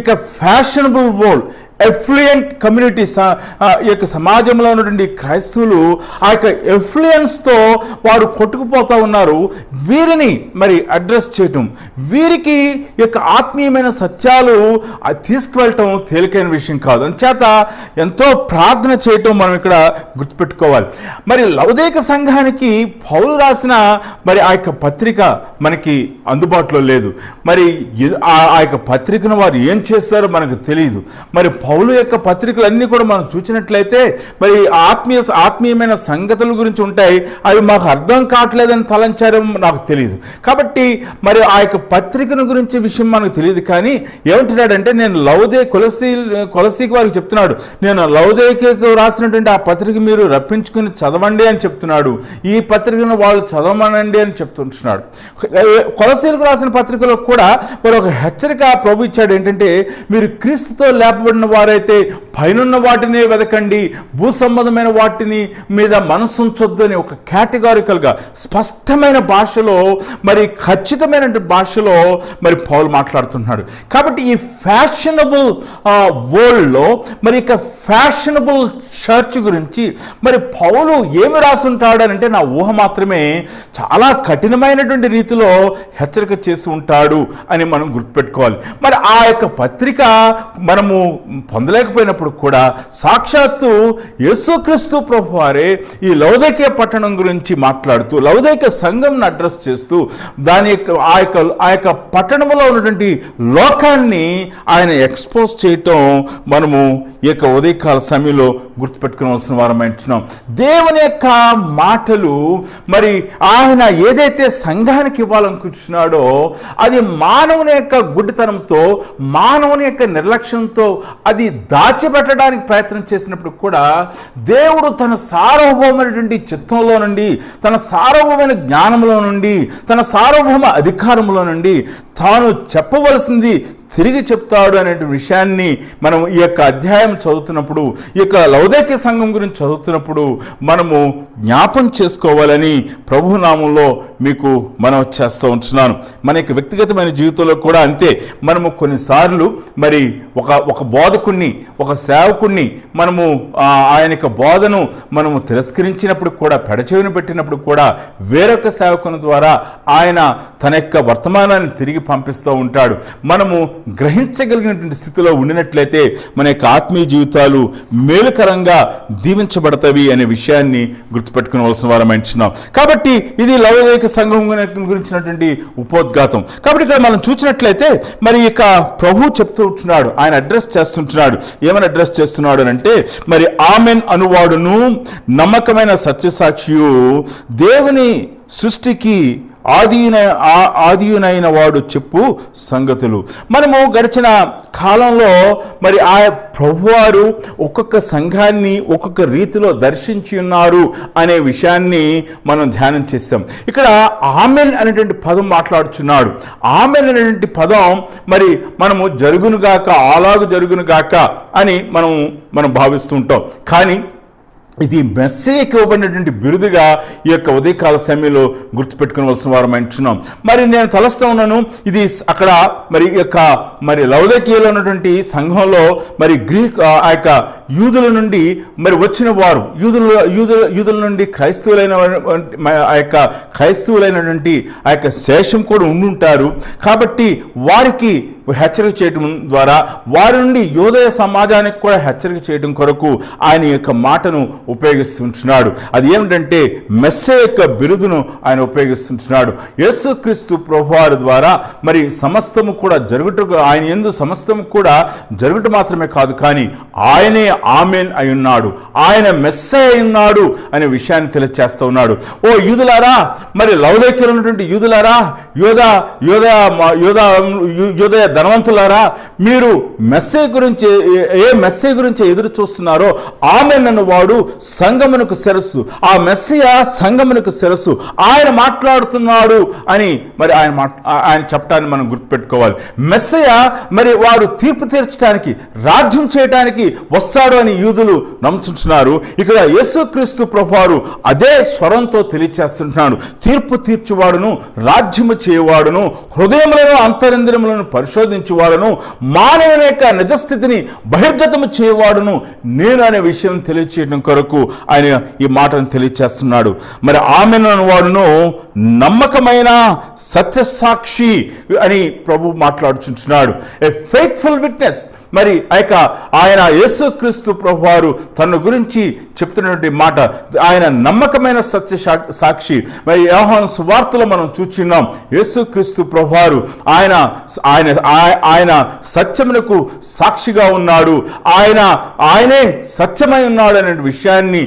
ఇక ఫ్యాషనబుల్ వరల్డ్, ఎఫ్లుయెంట్ కమ్యూనిటీస్, ఈ యొక్క సమాజంలో ఉన్నటువంటి క్రైస్తవులు ఆ యొక్క ఎఫ్లుయెన్స్తో వారు కొట్టుకుపోతూ ఉన్నారు. వీరిని మరి అడ్రస్ చేయటం, వీరికి ఈ యొక్క ఆత్మీయమైన సత్యాలు తీసుకువెళ్ళటం తేలికైన విషయం కాదు. అందుచేత ఎంతో ప్రార్థన చేయటం మనం ఇక్కడ గుర్తుపెట్టుకోవాలి. మరి లవోదికయ సంఘానికి పౌలు రాసిన మరి ఆ యొక్క పత్రిక మనకి అందుబాటులో లేదు. మరి ఆ యొక్క పత్రికను వారు ఏం చేస్తారో మనకు తెలియదు. మరి పౌలు యొక్క పత్రికలన్నీ కూడా మనం చూసినట్లయితే మరి ఆత్మీయమైన సంగతుల గురించి ఉంటాయి. అవి మాకు అర్థం కావట్లేదని తలంచారో నాకు తెలియదు. కాబట్టి మరి ఆ యొక్క పత్రికను గురించి విషయం మనకు తెలియదు. కానీ ఏమంటున్నాడంటే, నేను కొలసీకి వారికి చెప్తున్నాడు, నేను లవోదికయకు రాసినటువంటి ఆ పత్రిక మీరు రప్పించుకుని చదవండి అని చెప్తున్నాడు. ఈ పత్రికను వాళ్ళు చదవమనండి అని చెప్తుంటున్నాడు. కొలసీలకు రాసిన పత్రికలో కూడా మరి ఒక హెచ్చరిక ప్రభు ఇచ్చాడు. ఏంటంటే, మీరు క్రీస్తుతో లేపబడిన వారైతే పైనున్న వాటినే వెదకండి, భూ సంబంధమైన వాటిని మీద మనసు ఉంచొద్దు అని ఒక కేటగారికల్గా స్పష్టమైన భాషలో, మరి ఖచ్చితమైన భాషలో మరి పౌలు మాట్లాడుతున్నాడు. కాబట్టి ఈ ఫ్యాషనబుల్ వరల్డ్లో మరి ఇక ఫ్యాషనబుల్ చర్చ్ గురించి మరి పౌలు ఏమి రాసుంటాడు అంటే, నా ఊహ మాత్రమే, చాలా కఠినమైనటువంటి రీతిలో హెచ్చరిక చేసి ఉంటాడు అని మనం గుర్తుపెట్టుకోవాలి. మరి ఆ యొక్క పత్రిక మనము పొందలేకపోయినప్పుడు కూడా సాక్షాత్తు యేసుక్రీస్తు ప్రభువారే ఈ లవోదికయ పట్టణం గురించి మాట్లాడుతూ, లవోదికయ సంఘంను అడ్రస్ చేస్తూ, దాని యొక్క ఆ యొక్క పట్టణంలో ఉన్నటువంటి లోకాన్ని ఆయన ఎక్స్పోజ్ చేయటం మనము ఈ యొక్క ఉదయకాల సమయంలో గుర్తుపెట్టుకోవాల్సిన వారం అంటున్నాం. దేవుని యొక్క మాటలు మరి ఆయన ఏదైతే సంఘానికి ఇవ్వాలనుకుంటున్నాడో అది మానవుని యొక్క గుడ్డితనంతో, మానవుని యొక్క నిర్లక్ష్యంతో అది దాచిపెట్టడానికి ప్రయత్నం చేసినప్పుడు కూడా దేవుడు తన సార్వభౌమైనటువంటి చిత్తంలో నుండి, తన సార్వభౌమైన జ్ఞానంలో నుండి, తన సార్వభౌమ అధికారంలో నుండి తాను చెప్పవలసింది తిరిగి చెప్తాడు అనే విషయాన్ని మనం ఈ యొక్క అధ్యాయం చదువుతున్నప్పుడు, ఈ యొక్క లవోదికయ సంఘం గురించి చదువుతున్నప్పుడు మనము జ్ఞాపం చేసుకోవాలని ప్రభునామంలో మీకు మనం చేస్తూ ఉంటున్నాను. మన యొక్క వ్యక్తిగతమైన జీవితంలో కూడా అంతే. మనము కొన్నిసార్లు మరి ఒక బోధకుణ్ణి, ఒక సేవకుణ్ణి మనము ఆయన యొక్క బోధను మనము తిరస్కరించినప్పుడు కూడా, పెడచెవిని పెట్టినప్పుడు కూడా వేరొక సేవకుని ద్వారా ఆయన తన యొక్క వర్తమానాన్ని తిరిగి పంపిస్తూ ఉంటాడు. మనము గ్రహించగలిగినటువంటి స్థితిలో ఉండినట్లయితే మన యొక్క ఆత్మీయ జీవితాలు మేలుకరంగా దీవించబడతాయి అనే విషయాన్ని గుర్తుపెట్టుకోవాల్సిన వారం అంటున్నాం. కాబట్టి ఇది లవోదికయ సంఘం గురించినటువంటి ఉపోద్ఘాతం. కాబట్టి ఇక్కడ మనం చూసినట్లయితే మరి ఇక ప్రభు చెప్తూ ఉంటున్నాడు, ఆయన అడ్రస్ చేస్తుంటున్నాడు. ఏమని అడ్రస్ చేస్తున్నాడు అంటే, మరి ఆమెన్ అనువాడును నమ్మకమైన సత్యసాక్షియు దేవుని సృష్టికి ఆదియునైన వాడు చెప్పు సంగతులు. మనము గడిచిన కాలంలో మరి ఆ ప్రభువారు ఒక్కొక్క సంఘాన్ని ఒక్కొక్క రీతిలో దర్శించి ఉన్నారు అనే విషయాన్ని మనం ధ్యానం చేస్తాం. ఇక్కడ ఆమెన్ అనేటువంటి పదం మాట్లాడుచున్నాడు. ఆమెన్ అనేటువంటి పదం మరి మనము జరుగునుగాక, అలాగు జరుగునుగాక అని మనం భావిస్తూ ఉంటాం. కానీ ఇది మెస్సీకి ఇవ్వబడినటువంటి బిరుదుగా ఈ యొక్క ఉదయకాల సమయంలో గుర్తుపెట్టుకోవాల్సిన వారం అంటున్నాం. మరి నేను తలస్తూ ఉన్నాను, ఇది అక్కడ మరి యొక్క మరి లవోదికయలో ఉన్నటువంటి సంఘంలో మరి ఆ యొక్క యూదుల నుండి మరి వచ్చిన వారు, యూదుల నుండి క్రైస్తవులైనటువంటి ఆ యొక్క శేషం కూడా ఉండుంటారు. కాబట్టి వారికి హెచ్చరిక చేయడం ద్వారా వారి నుండి యూదయ సమాజానికి కూడా హెచ్చరిక చేయడం కొరకు ఆయన యొక్క మాటను ఉపయోగిస్తుంటున్నాడు. అది ఏమిటంటే మెస్సే యొక్క బిరుదును ఆయన ఉపయోగిస్తుంటున్నాడు. యేసుక్రీస్తు ప్రభువారి ద్వారా మరి సమస్తము కూడా జరుగుటకు, ఆయన యందు సమస్తము కూడా జరుగుట మాత్రమే కాదు, కానీ ఆయనే ఆమెన్ అయి ఉన్నాడు, ఆయన మెస్సే అయి ఉన్నాడు అనే విషయాన్ని తెలియజేస్తూ ఉన్నాడు. ఓ యూదులారా, మరి లవోదికయలో ఉన్నటువంటి యూదులారా, యూదయ ధనవంతులారా, మీరు మెస్సే గురించి ఎదురు చూస్తున్నారో ఆమెన్ అన్నవాడు సంఘమునకు శిరస్సు, ఆ మెస్సియా సంఘమునకు శిరస్సు, ఆయన మాట్లాడుతున్నాడు అని మరి ఆయన చెప్పడాన్ని మనం గుర్తుపెట్టుకోవాలి. మెస్సియా మరి వారు తీర్పు తీర్చడానికి, రాజ్యం చేయడానికి వస్తాడు అని యూదులు నమ్ముతుంటున్నారు. ఇక్కడ యేసుక్రీస్తు ప్రభువారు అదే స్వరంతో తెలియచేస్తుంటున్నాడు. తీర్పు తీర్చువాడును, రాజ్యము చేయవాడును, హృదయములను అంతరింద్రియములను పరిశోధ పరిశోధించేవాడును, మానవుని యొక్క నిజస్థితిని బహిర్గతము చేయవాడును నేను అనే విషయం తెలియచేయడం కొరకు ఆయన ఈ మాటను తెలియచేస్తున్నాడు. మరి ఆమెను వాడును నమ్మకమైన సత్యసాక్షి అని ప్రభు మాట్లాడుచుంటున్నాడు. ఏ ఫెయిత్ఫుల్ విట్నెస్. మరి ఆయన యేసుక్రీస్తు ప్రభువారు తన గురించి చెప్తున్నటువంటి మాట, ఆయన నమ్మకమైన సత్య సాక్షి. మరి యోహాను సువార్తలో మనం చూస్తున్నాం, యేసుక్రీస్తు ప్రభువారు ఆయన సత్యమునకు సాక్షిగా ఉన్నాడు, ఆయనే సత్యమై ఉన్నాడు అనే విషయాన్ని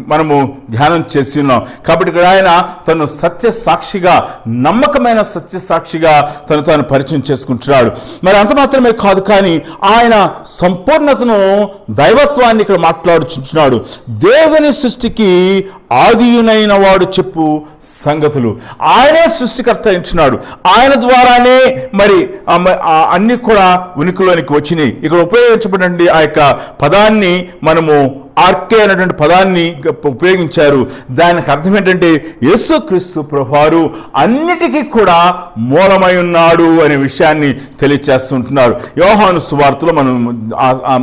మనము ధ్యానం చేసి ఉన్నాం. కాబట్టి ఇక్కడ ఆయన తను సత్య సాక్షిగా, నమ్మకమైన సత్య సాక్షిగా తాను పరిచయం చేసుకుంటున్నాడు. మరి అంత మాత్రమే కాదు, కానీ ఆయన సంపూర్ణతను, దైవత్వాన్ని ఇక్కడ మాట్లాడుచుంటున్నాడు. దేవుని సృష్టికి ఆదియునైన వాడు చెప్పు సంగతులు. ఆయనే సృష్టికర్త ఇచ్చినాడు, ఆయన ద్వారానే మరి అన్ని కూడా ఉనికిలోనికి వచ్చినాయి. ఇక్కడ ఉపయోగించబడిన ఆ యొక్క పదాన్ని మనము ఆర్కే అనేటువంటి పదాన్ని ఉపయోగించారు. దానికి అర్థం ఏంటంటే యేసుక్రీస్తు ప్రభువారు అన్నిటికీ కూడా మూలమై ఉన్నాడు అనే విషయాన్ని తెలియచేస్తుంటున్నారు. యోహాను సువార్తలో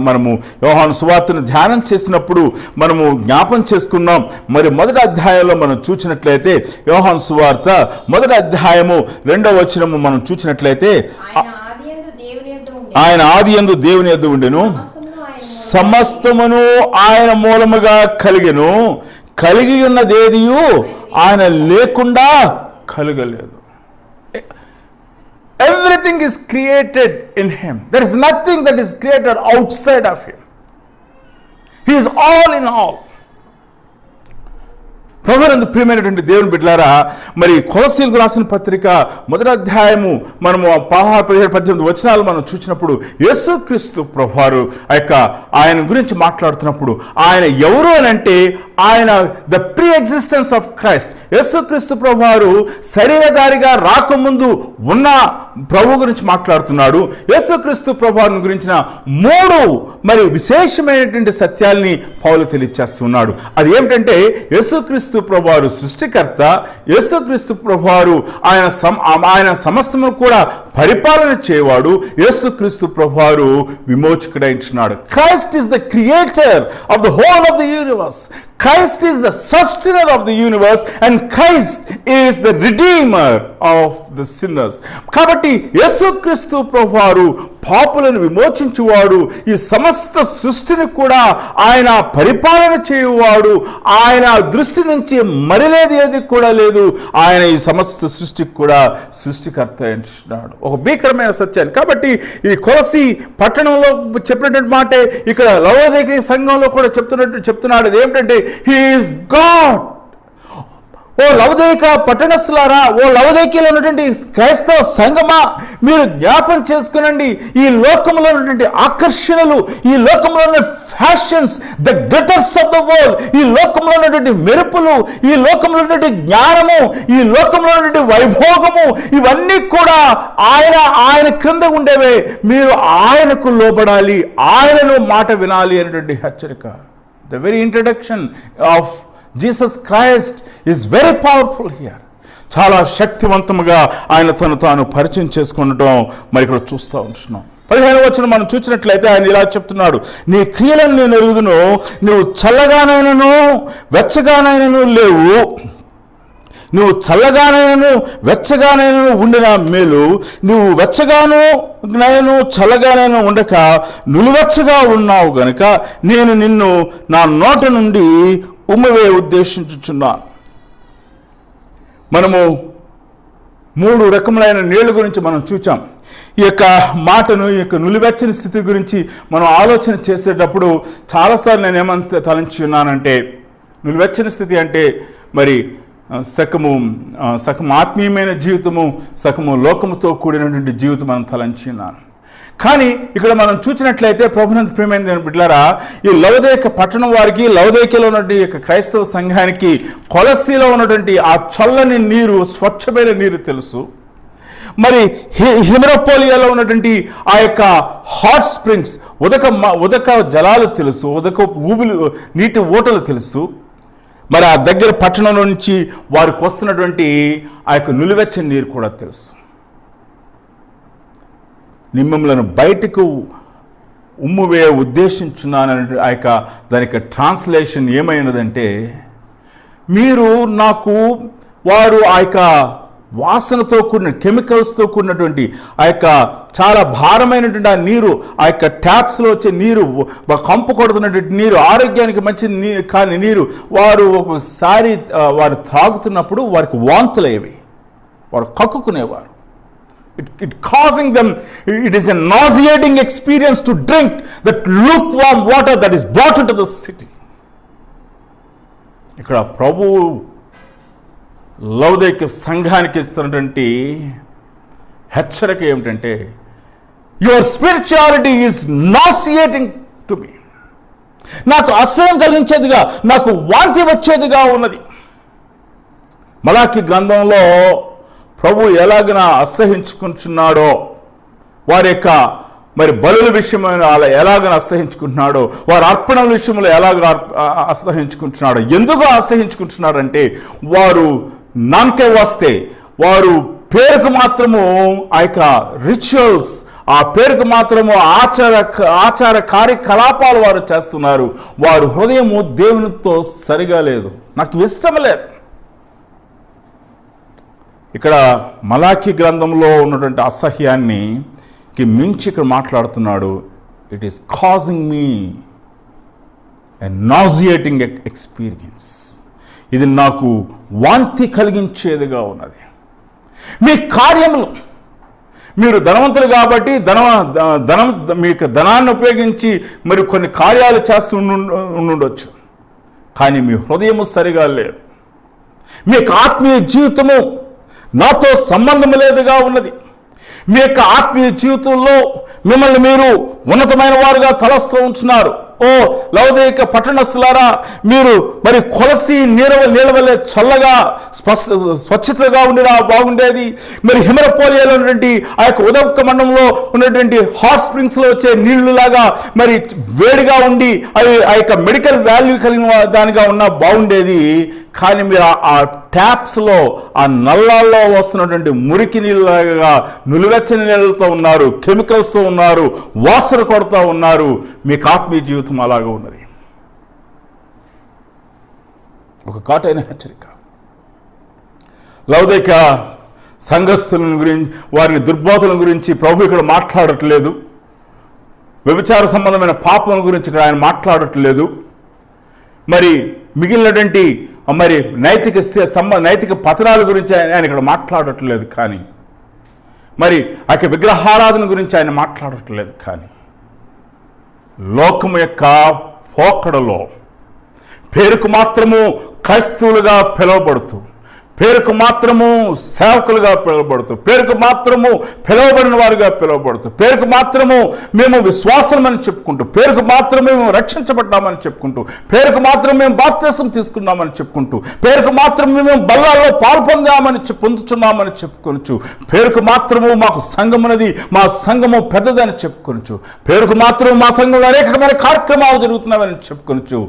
మనము యోహాను సువార్తను ధ్యానం చేసినప్పుడు మనము జ్ఞాపం చేసుకున్నాం. మరి మొదటి అధ్యాయంలో మనం చూసినట్లయితే, యోహాను సువార్త మొదటి అధ్యాయము 2వ వచనము మనం చూసినట్లయితే, ఆయన ఆదియందు దేవుని యొద్ద ఉండెను, సమస్తమును ఆయన మూలముగా కలిగెను, కలిగి ఉన్నదేదియు ఆయన లేకుండా కలగలేదు. Everything is created in him. There is nothing that is created outside of him. He is all in all. ప్రభునందు ప్రియమైనటువంటి దేవుని బిడ్డలారా, మరి కొలస్సీలకు రాసిన పత్రిక మొదటి అధ్యాయము మనము 16, 17, 18 వచనాలు మనం చూసినప్పుడు యేసుక్రీస్తు ప్రభువారు ఆయన గురించి మాట్లాడుతున్నప్పుడు, ఆయన ఎవరు అని అంటే ఆయన the pre existence of Christ. యేసుక్రీస్తు ప్రభువారు శరీరధారిగా రాకముందు ఉన్న ప్రభు గురించి మాట్లాడుతున్నాడు. యేసుక్రీస్తు ప్రభువారిని గురించిన 3 మరి విశేషమైనటువంటి సత్యాల్ని పౌలు తెలియచేస్తున్నాడు. అది ఏమిటంటే, యేసుక్రీస్తు ప్రభువారు సృష్టికర్త, యేసుక్రీస్తు ప్రభువారు ఆయన సమస్తము కూడా పరిపాలన చేయవాడు, యేసుక్రీస్తు ప్రభువారు విమోచకుడైనాడు. Christ is the creator of the whole of the universe. Christ is the sustainer of the universe and Christ is the redeemer of the sinners. కాబట్టి యేసుక్రీస్తు ప్రభువారు పాపులను విమోచించువాడు, ఈ సమస్త సృష్టిని కూడా ఆయన పరిపాలన చేయువాడు, ఆయన దృష్టి నుంచి మరిలేది ఏది కూడా లేదు, ఆయన ఈ సమస్త సృష్టికి కూడా సృష్టికర్త అంటున్నాడు. ఒక భీకరమైన సత్యాన్ని. కాబట్టి ఈ కొలసి పట్టణంలో చెప్పినటువంటి మాటే ఇక్కడ లవోదికీయ సంఘంలో కూడా చెప్తున్నాడు. అది ఏమిటంటే, He is God. ఓ లవోదిక పట్టణస్థులారా, ఓ లవోదికీలో ఉన్నటువంటి క్రైస్తవ సంఘమా, మీరు జ్ఞాపం చేసుకునండి, ఈ లోకంలో ఉన్నటువంటి ఆకర్షణలు, ఈ లోకంలో ఉన్న fashions, the glitters of the world, ఈ లోకంలో ఉన్నటువంటి మెరుపులు, ఈ లోకంలో ఉన్నటువంటి జ్ఞానము, ఈ లోకంలో ఉన్నటువంటి వైభోగము, ఇవన్నీ కూడా ఆయన క్రింద ఉండేవే. మీరు ఆయనకు లోబడాలి, ఆయనను మాట వినాలి అనేటువంటి హెచ్చరిక. The very introduction of Jesus Christ is very powerful here. చాలా శక్తివంతముగా ఆయన తాను పరిచయం చేసుకుంటాం మరి ఇక్కడ చూస్తూ ఉంటున్నాం. 15వ వచనం మనం చూసినట్లయితే ఆయన ఇలా చెప్తున్నాడు, నీ క్రియలను నేను ఎరుగుదును, నువ్వు చల్లగానైనను వెచ్చగానైనను లేవు, నువ్వు చల్లగానైనను వెచ్చగానైనను ఉండిన మేలు, నువ్వు వెచ్చగాను నేను చల్లగానైనా ఉండక నులువెచ్చగా ఉన్నావు గనుక నేను నిన్ను నా నోట నుండి ఉమ్మవే ఉద్దేశించుచున్నాను. మనము 3 రకములైన నీళ్ళ గురించి మనం చూచాం. ఈ యొక్క మాటను, ఈ యొక్క నులివెచ్చని స్థితి గురించి మనం ఆలోచన చేసేటప్పుడు చాలాసార్లు నేను ఏమంత తలంచి ఉన్నానంటే, నులివెచ్చని స్థితి అంటే మరి సగము ఆత్మీయమైన జీవితము, సగము లోకముతో కూడినటువంటి జీవితం మనం తలంచిన్నాను. కానీ ఇక్కడ మనం చూసినట్లయితే ప్రభునందు ప్రియమైన బిడ్డలారా, ఈ లవోదిక పట్టణం వారికి, లవోదికలో ఉన్నటువంటి క్రైస్తవ సంఘానికి కొలస్సీలో ఉన్నటువంటి ఆ చల్లని నీరు, స్వచ్ఛమైన నీరు తెలుసు. మరి హిమరపోలియాలో ఉన్నటువంటి ఆ యొక్క హాట్ స్ప్రింగ్స్, ఉదక జలాలు తెలుసు, నీటి ఊటలు తెలుసు. మరి ఆ దగ్గర పట్టణంలో నుంచి వారికి వస్తున్నటువంటి ఆ యొక్క నులివెచ్చని నీరు కూడా తెలుసు. మిమ్మల్ని బయటకు ఉమ్మువే ఉద్దేశించున్నానని దానికి ట్రాన్స్లేషన్ ఏమైనదంటే, మీరు నాకు వారు వాసనతో కూడిన కెమికల్స్తో కూడినటువంటి చాలా భారమైనటువంటి ఆ నీరు, ట్యాప్స్లో వచ్చే నీరు, కంపు కొడుతున్నటువంటి నీరు, ఆరోగ్యానికి మంచి కాని నీరు వారు ఒకసారి వారు త్రాగుతున్నప్పుడు వారికి వాంతులయ్యేవి, వారు కక్కుకునేవారు. It causing them, it is a nauseating experience to drink that lukewarm water that is brought into the city. ఇక్కడ ప్రభు లౌదీక సంఘానికి ఇస్తున్నటువంటి హెచ్చరిక ఏమిటంటే, your spirituality is nauseating to me. నాకు అసహ్యం కలిగించేదిగా, నాకు వాంతి వచ్చేదిగా ఉన్నది. మలాకి గ్రంథంలో ప్రభు ఎలాగన అసహించుకుంటున్నాడో, వారి మరి బలుల విషయమైన అలా ఎలాగన అసహించుకుంటున్నాడో, వారి అర్పణల విషయంలో ఎలాగ అసహించుకుంటున్నాడో. ఎందుకు అసహించుకుంటున్నాడంటే, వారు నామకే వస్తే వారు పేరుకు మాత్రము రిచువల్స్, ఆ పేరుకు మాత్రము ఆచార కార్యకలాపాలు వారు చేస్తున్నారు. వారు హృదయము దేవునితో సరిగా లేదు, నాకు ఇష్టం లేదు. ఇక్కడ మలాకి గ్రంథంలో ఉన్నటువంటి అసహ్యాన్ని మించి ఇక్కడ మాట్లాడుతున్నాడు. It is causing me a nauseating experience. ఇది నాకు వాంతి కలిగించేదిగా ఉన్నది. మీ కార్యములు, మీరు ధనవంతులు కాబట్టి మీకు ధనాన్ని ఉపయోగించి మరి కొన్ని కార్యాలు చేస్తూ ఉండొచ్చు, కానీ మీ హృదయము సరిగా లేదు. మీకు ఆత్మీయ జీవితము నాతో సంబంధం లేదుగా ఉన్నది. మీ యొక్క ఆత్మీయ జీవితంలో మిమ్మల్ని మీరు ఉన్నతమైన వారుగా తలస్తూ ఉంటున్నారు. ఓ లౌదీక పట్టణస్థులారా, మీరు మరి కొలసి నీళ్ళవల్లే చల్లగా స్వచ్ఛతగా ఉండినా బాగుండేది. మరి హిమరపోలియాలో ఉన్నటువంటి ఉదక మండలంలో ఉన్నటువంటి హాట్ స్ప్రింగ్స్లో వచ్చే నీళ్లులాగా మరి వేడిగా ఉండి అవి మెడికల్ వాల్యూ కలిగిన దానిగా ఉన్నా బాగుండేది. కానీ మీరు ఆ ట్యాప్స్లో, ఆ నల్లాల్లో వస్తున్నటువంటి మురికి నీళ్ళలాగా నులివెచ్చని నీళ్ళతో ఉన్నారు, కెమికల్స్తో ఉన్నారు, వాసన కొడుతూ ఉన్నారు. మీకు ఆత్మీయ జీవితం అలాగా ఉన్నది. ఒక కాటైన హెచ్చరిక. లౌదీక సంఘస్థుల గురించి, వారిని దుర్బోధల గురించి ప్రభు ఇక్కడ మాట్లాడట్లేదు. వ్యభిచార సంబంధమైన పాపం గురించి ఇక్కడ ఆయన మాట్లాడట్లేదు. మరి మిగిలినటువంటి మరి నైతిక పతనాల గురించి ఆయన ఇక్కడ మాట్లాడట్లేదు. కానీ మరి విగ్రహారాధన గురించి ఆయన మాట్లాడట్లేదు. కానీ లోకము యొక్క పోకడలో పేరుకు మాత్రము క్రైస్తవులుగా పిలువబడుతూ, పేరుకు మాత్రము సేవకులుగా పిలువబడుతూ, పేరుకు మాత్రము పిలువబడిన వారుగా పిలువబడుతూ, పేరుకు మాత్రము మేము విశ్వాసమని చెప్పుకుంటూ, పేరుకు మాత్రమే మేము రక్షించబడ్డామని చెప్పుకుంటూ, పేరుకు మాత్రం మేము బాప్తిసం తీసుకున్నామని చెప్పుకుంటూ, పేరుకు మాత్రం మేము బల్లాల్లో పొందుతున్నామని చెప్పుకొనొచ్చు, పేరుకు మాత్రము మాకు సంఘం అనేది, మా సంఘము పెద్దదని చెప్పుకొనొచ్చు, పేరుకు మాత్రం మా సంఘంలో అనేకమైన కార్యక్రమాలు జరుగుతున్నామని చెప్పుకొనొచ్చు.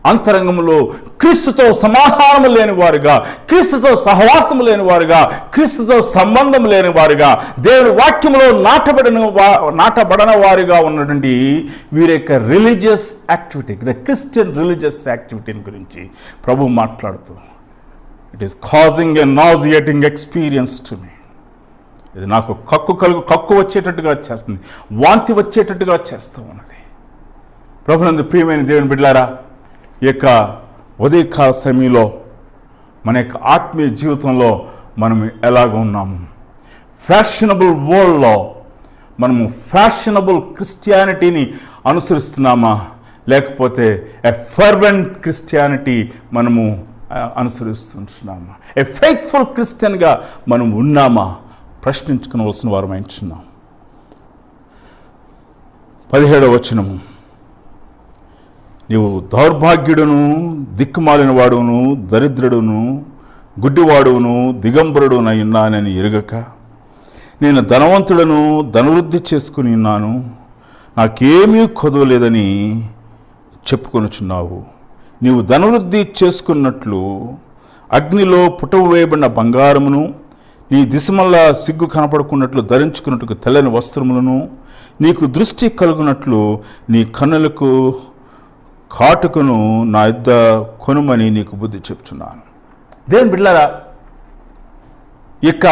అంతరంగంలో క్రీస్తుతో సమాధానము లేని వారుగా, క్రీస్తుతో సహవాసము లేని వారుగా, క్రీస్తుతో సంబంధం లేని వారుగా, దేవుని వాక్యంలో నాటబడిన వారుగా ఉన్నటువంటి వీరి యొక్క religious activity, the Christian religious యాక్టివిటీని గురించి ప్రభు మాట్లాడుతూ, it is causing a nauseating experience to me. ఇది నాకు కక్కు వచ్చేటట్టుగా చేస్తుంది, వాంతి వచ్చేటట్టుగా చేస్తూ ఉన్నది. ప్రభునందు ప్రియమైన దేవుని బిడ్డలారా, ఈ యొక్క ఉదయకాల సమయంలో మన యొక్క ఆత్మీయ జీవితంలో మనం ఎలాగ ఉన్నాము? ఫ్యాషనబుల్ వరల్డ్లో మనము ఫ్యాషనబుల్ క్రిస్టియానిటీని అనుసరిస్తున్నామా, లేకపోతే ఎ ఫర్వెంట్ క్రిస్టియానిటీ మనము అనుసరిస్తున్నామా? ఎ ఫెయిత్ఫుల్ క్రిస్టియన్గా మనం ఉన్నామా ప్రశ్నించుకోవలసిన వారు మైంచున్నాం. 17వ వచనము, నీవు దౌర్భాగ్యుడును, దిక్కుమాలిన వాడును, దరిద్రుడును, గుడ్డివాడును, దిగంబరుడునై ఉన్నానని ఎరుగక నేను ధనవంతుడను, ధనవృద్ధి చేసుకుని ఉన్నాను, నాకేమీ కొదవలేదని చెప్పుకొనుచున్నావు. నీవు ధనవృద్ధి చేసుకున్నట్లు అగ్నిలో పుటవు వేయబడిన బంగారమును నీ దిశమల్లా సిగ్గు కనపడుకున్నట్లు ధరించుకున్నట్టుకు తెల్లని వస్త్రములను, నీకు దృష్టి కలుగునట్లు నీ కన్నులకు కాటుకను నా యుద్ధ కొనుమని నీకు బుద్ధి చెప్తున్నాను. దేవుని బిడ్డలారా, ఇక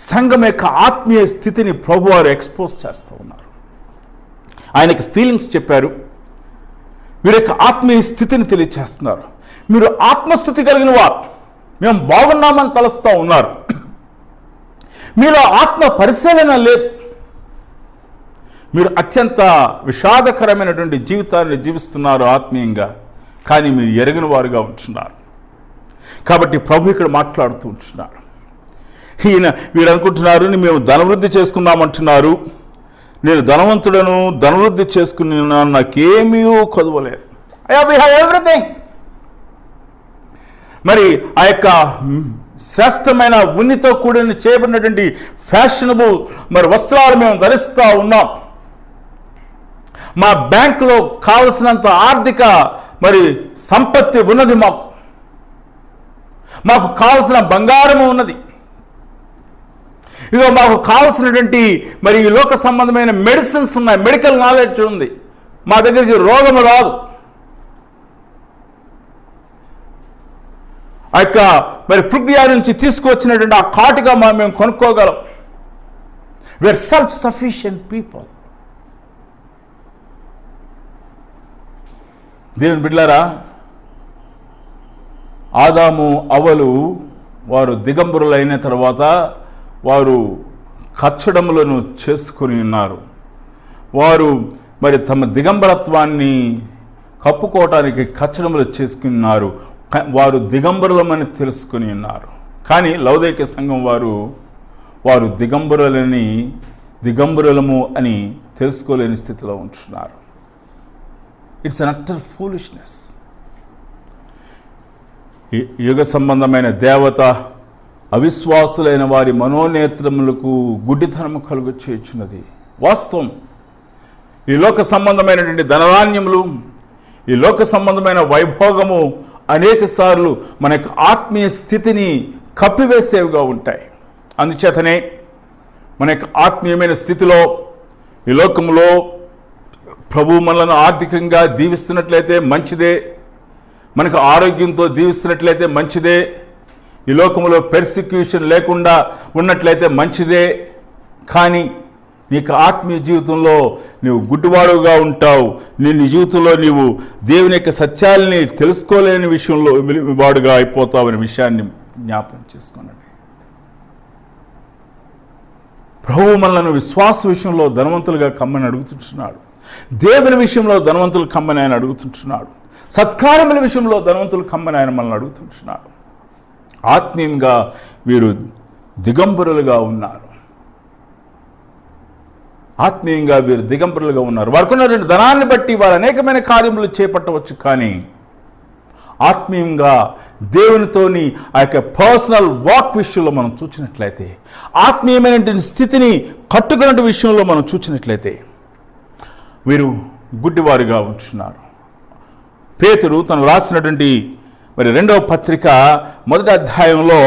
సంఘం యొక్క ఆత్మీయ స్థితిని ప్రభువారు ఎక్స్పోజ్ చేస్తూ ఉన్నారు. ఆయనకి ఫీలింగ్స్ చెప్పారు, వీరి యొక్క ఆత్మీయ స్థితిని తెలియచేస్తున్నారు. మీరు ఆత్మస్థితి కలిగిన వారు, మేము బాగున్నామని తలుస్తూ ఉన్నారు. మీలో ఆత్మ పరిశీలన లేదు. మీరు అత్యంత విషాదకరమైనటువంటి జీవితాన్ని జీవిస్తున్నారు ఆత్మీయంగా, కానీ మీరు ఎరగిన వారుగా ఉంటున్నారు. కాబట్టి ప్రభు ఇక్కడ మాట్లాడుతూ ఉంటున్నారు. వీరు అనుకుంటున్నారు మేము ధనవృద్ధి చేసుకున్నామంటున్నారు. నేను ధనవంతుడను, ధనవృద్ధి చేసుకున్నాను, నాకేమీ కొదవలేదు. We have everything. మరి ఆ యొక్క శ్రేష్టమైన ఉన్నితో కూడిన చేయబడినటువంటి ఫ్యాషనబుల్ మరి వస్త్రాలు మేము ధరిస్తూ ఉన్నాం. మా బ్యాంకులో కావలసినంత ఆర్థిక మరి సంపత్తి ఉన్నది, మాకు కావలసిన బంగారము ఉన్నది. ఇదిగో మాకు కావలసినటువంటి మరి ఈ లోక సంబంధమైన మెడిసిన్స్ ఉన్నాయి, మెడికల్ నాలెడ్జ్ ఉంది, మా దగ్గరికి రోగము రాదు. ఆ యొక్క మరి ప్రక్రియ నుంచి తీసుకువచ్చినటువంటి ఆ కాటుగా మేము కొనుక్కోగలం. We are self sufficient people. దేవుని బిడ్డలారా, ఆదాము అవ్వలు వారు దిగంబరులైన తర్వాత వారు కచ్చడములను చేసుకుని ఉన్నారు. వారు మరి తమ దిగంబరత్వాన్ని కప్పుకోవటానికి కచ్చడములు చేసుకున్నారు. వారు దిగంబరులమని తెలుసుకుని ఉన్నారు. కానీ లౌదైక్య సంఘం వారు దిగంబరులము అని తెలుసుకోలేని స్థితిలో ఉంటున్నారు. It's an utter foolishness. యుగ సంబంధమైన దేవత అవిశ్వాసులైన వారి మనోనేత్రములకు గుడ్డితనము కలుగు చేయుచున్నది. వాస్తవం. ఈ లోక సంబంధమైనటువంటి ధనధాన్యములు, ఈ లోక సంబంధమైన వైభోగము అనేక సార్లు మన యొక్క ఆత్మీయ స్థితిని కప్పివేసేవిగా ఉంటాయి. అందుచేతనే మన యొక్క ఆత్మీయమైన స్థితిలో ఈ లోకంలో ప్రభు మనలను ఆర్థికంగా దీవిస్తున్నట్లయితే మంచిదే, మనకు ఆరోగ్యంతో దీవిస్తున్నట్లయితే మంచిదే, ఈ లోకంలో పెర్సిక్యూషన్ లేకుండా ఉన్నట్లయితే మంచిదే. కానీ నీకు ఆత్మీయ జీవితంలో నీవు గుడ్డివాడుగా ఉంటావు. నీ జీవితంలో నీవు దేవుని యొక్క సత్యాలని తెలుసుకోలేని విషయంలో వాడుగా అయిపోతావు అనే విషయాన్ని జ్ఞాపకం చేసుకోనండి. ప్రభువు మనలను విశ్వాస విషయంలో ధనవంతులుగా కమ్మని అడుగుతుంటున్నాడు. దేవుని విషయంలో ధనవంతులు కమ్మని ఆయన అడుగుతుంటున్నాడు. సత్కారముల విషయంలో ధనవంతులు కమ్మని ఆయన మనల్ని అడుగుతుంటున్నాడు. ఆత్మీయంగా వీరు దిగంబరులుగా ఉన్నారు. ఆత్మీయంగా వీరు దిగంబరులుగా ఉన్నారు. వారికున్నటువంటి ధనాన్ని బట్టి వారు అనేకమైన కార్యములు చేపట్టవచ్చు. కానీ ఆత్మీయంగా దేవునితోని ఆ యొక్క పర్సనల్ వాక్ విషయంలో మనం చూసినట్లయితే, ఆత్మీయమైనటువంటి స్థితిని కట్టుకున్న విషయంలో మనం చూసినట్లయితే వీరు గుడ్డివారుగా ఉంటున్నారు. పేతురు తను రాసినటువంటి మరి 2వ పత్రిక 1వ అధ్యాయంలో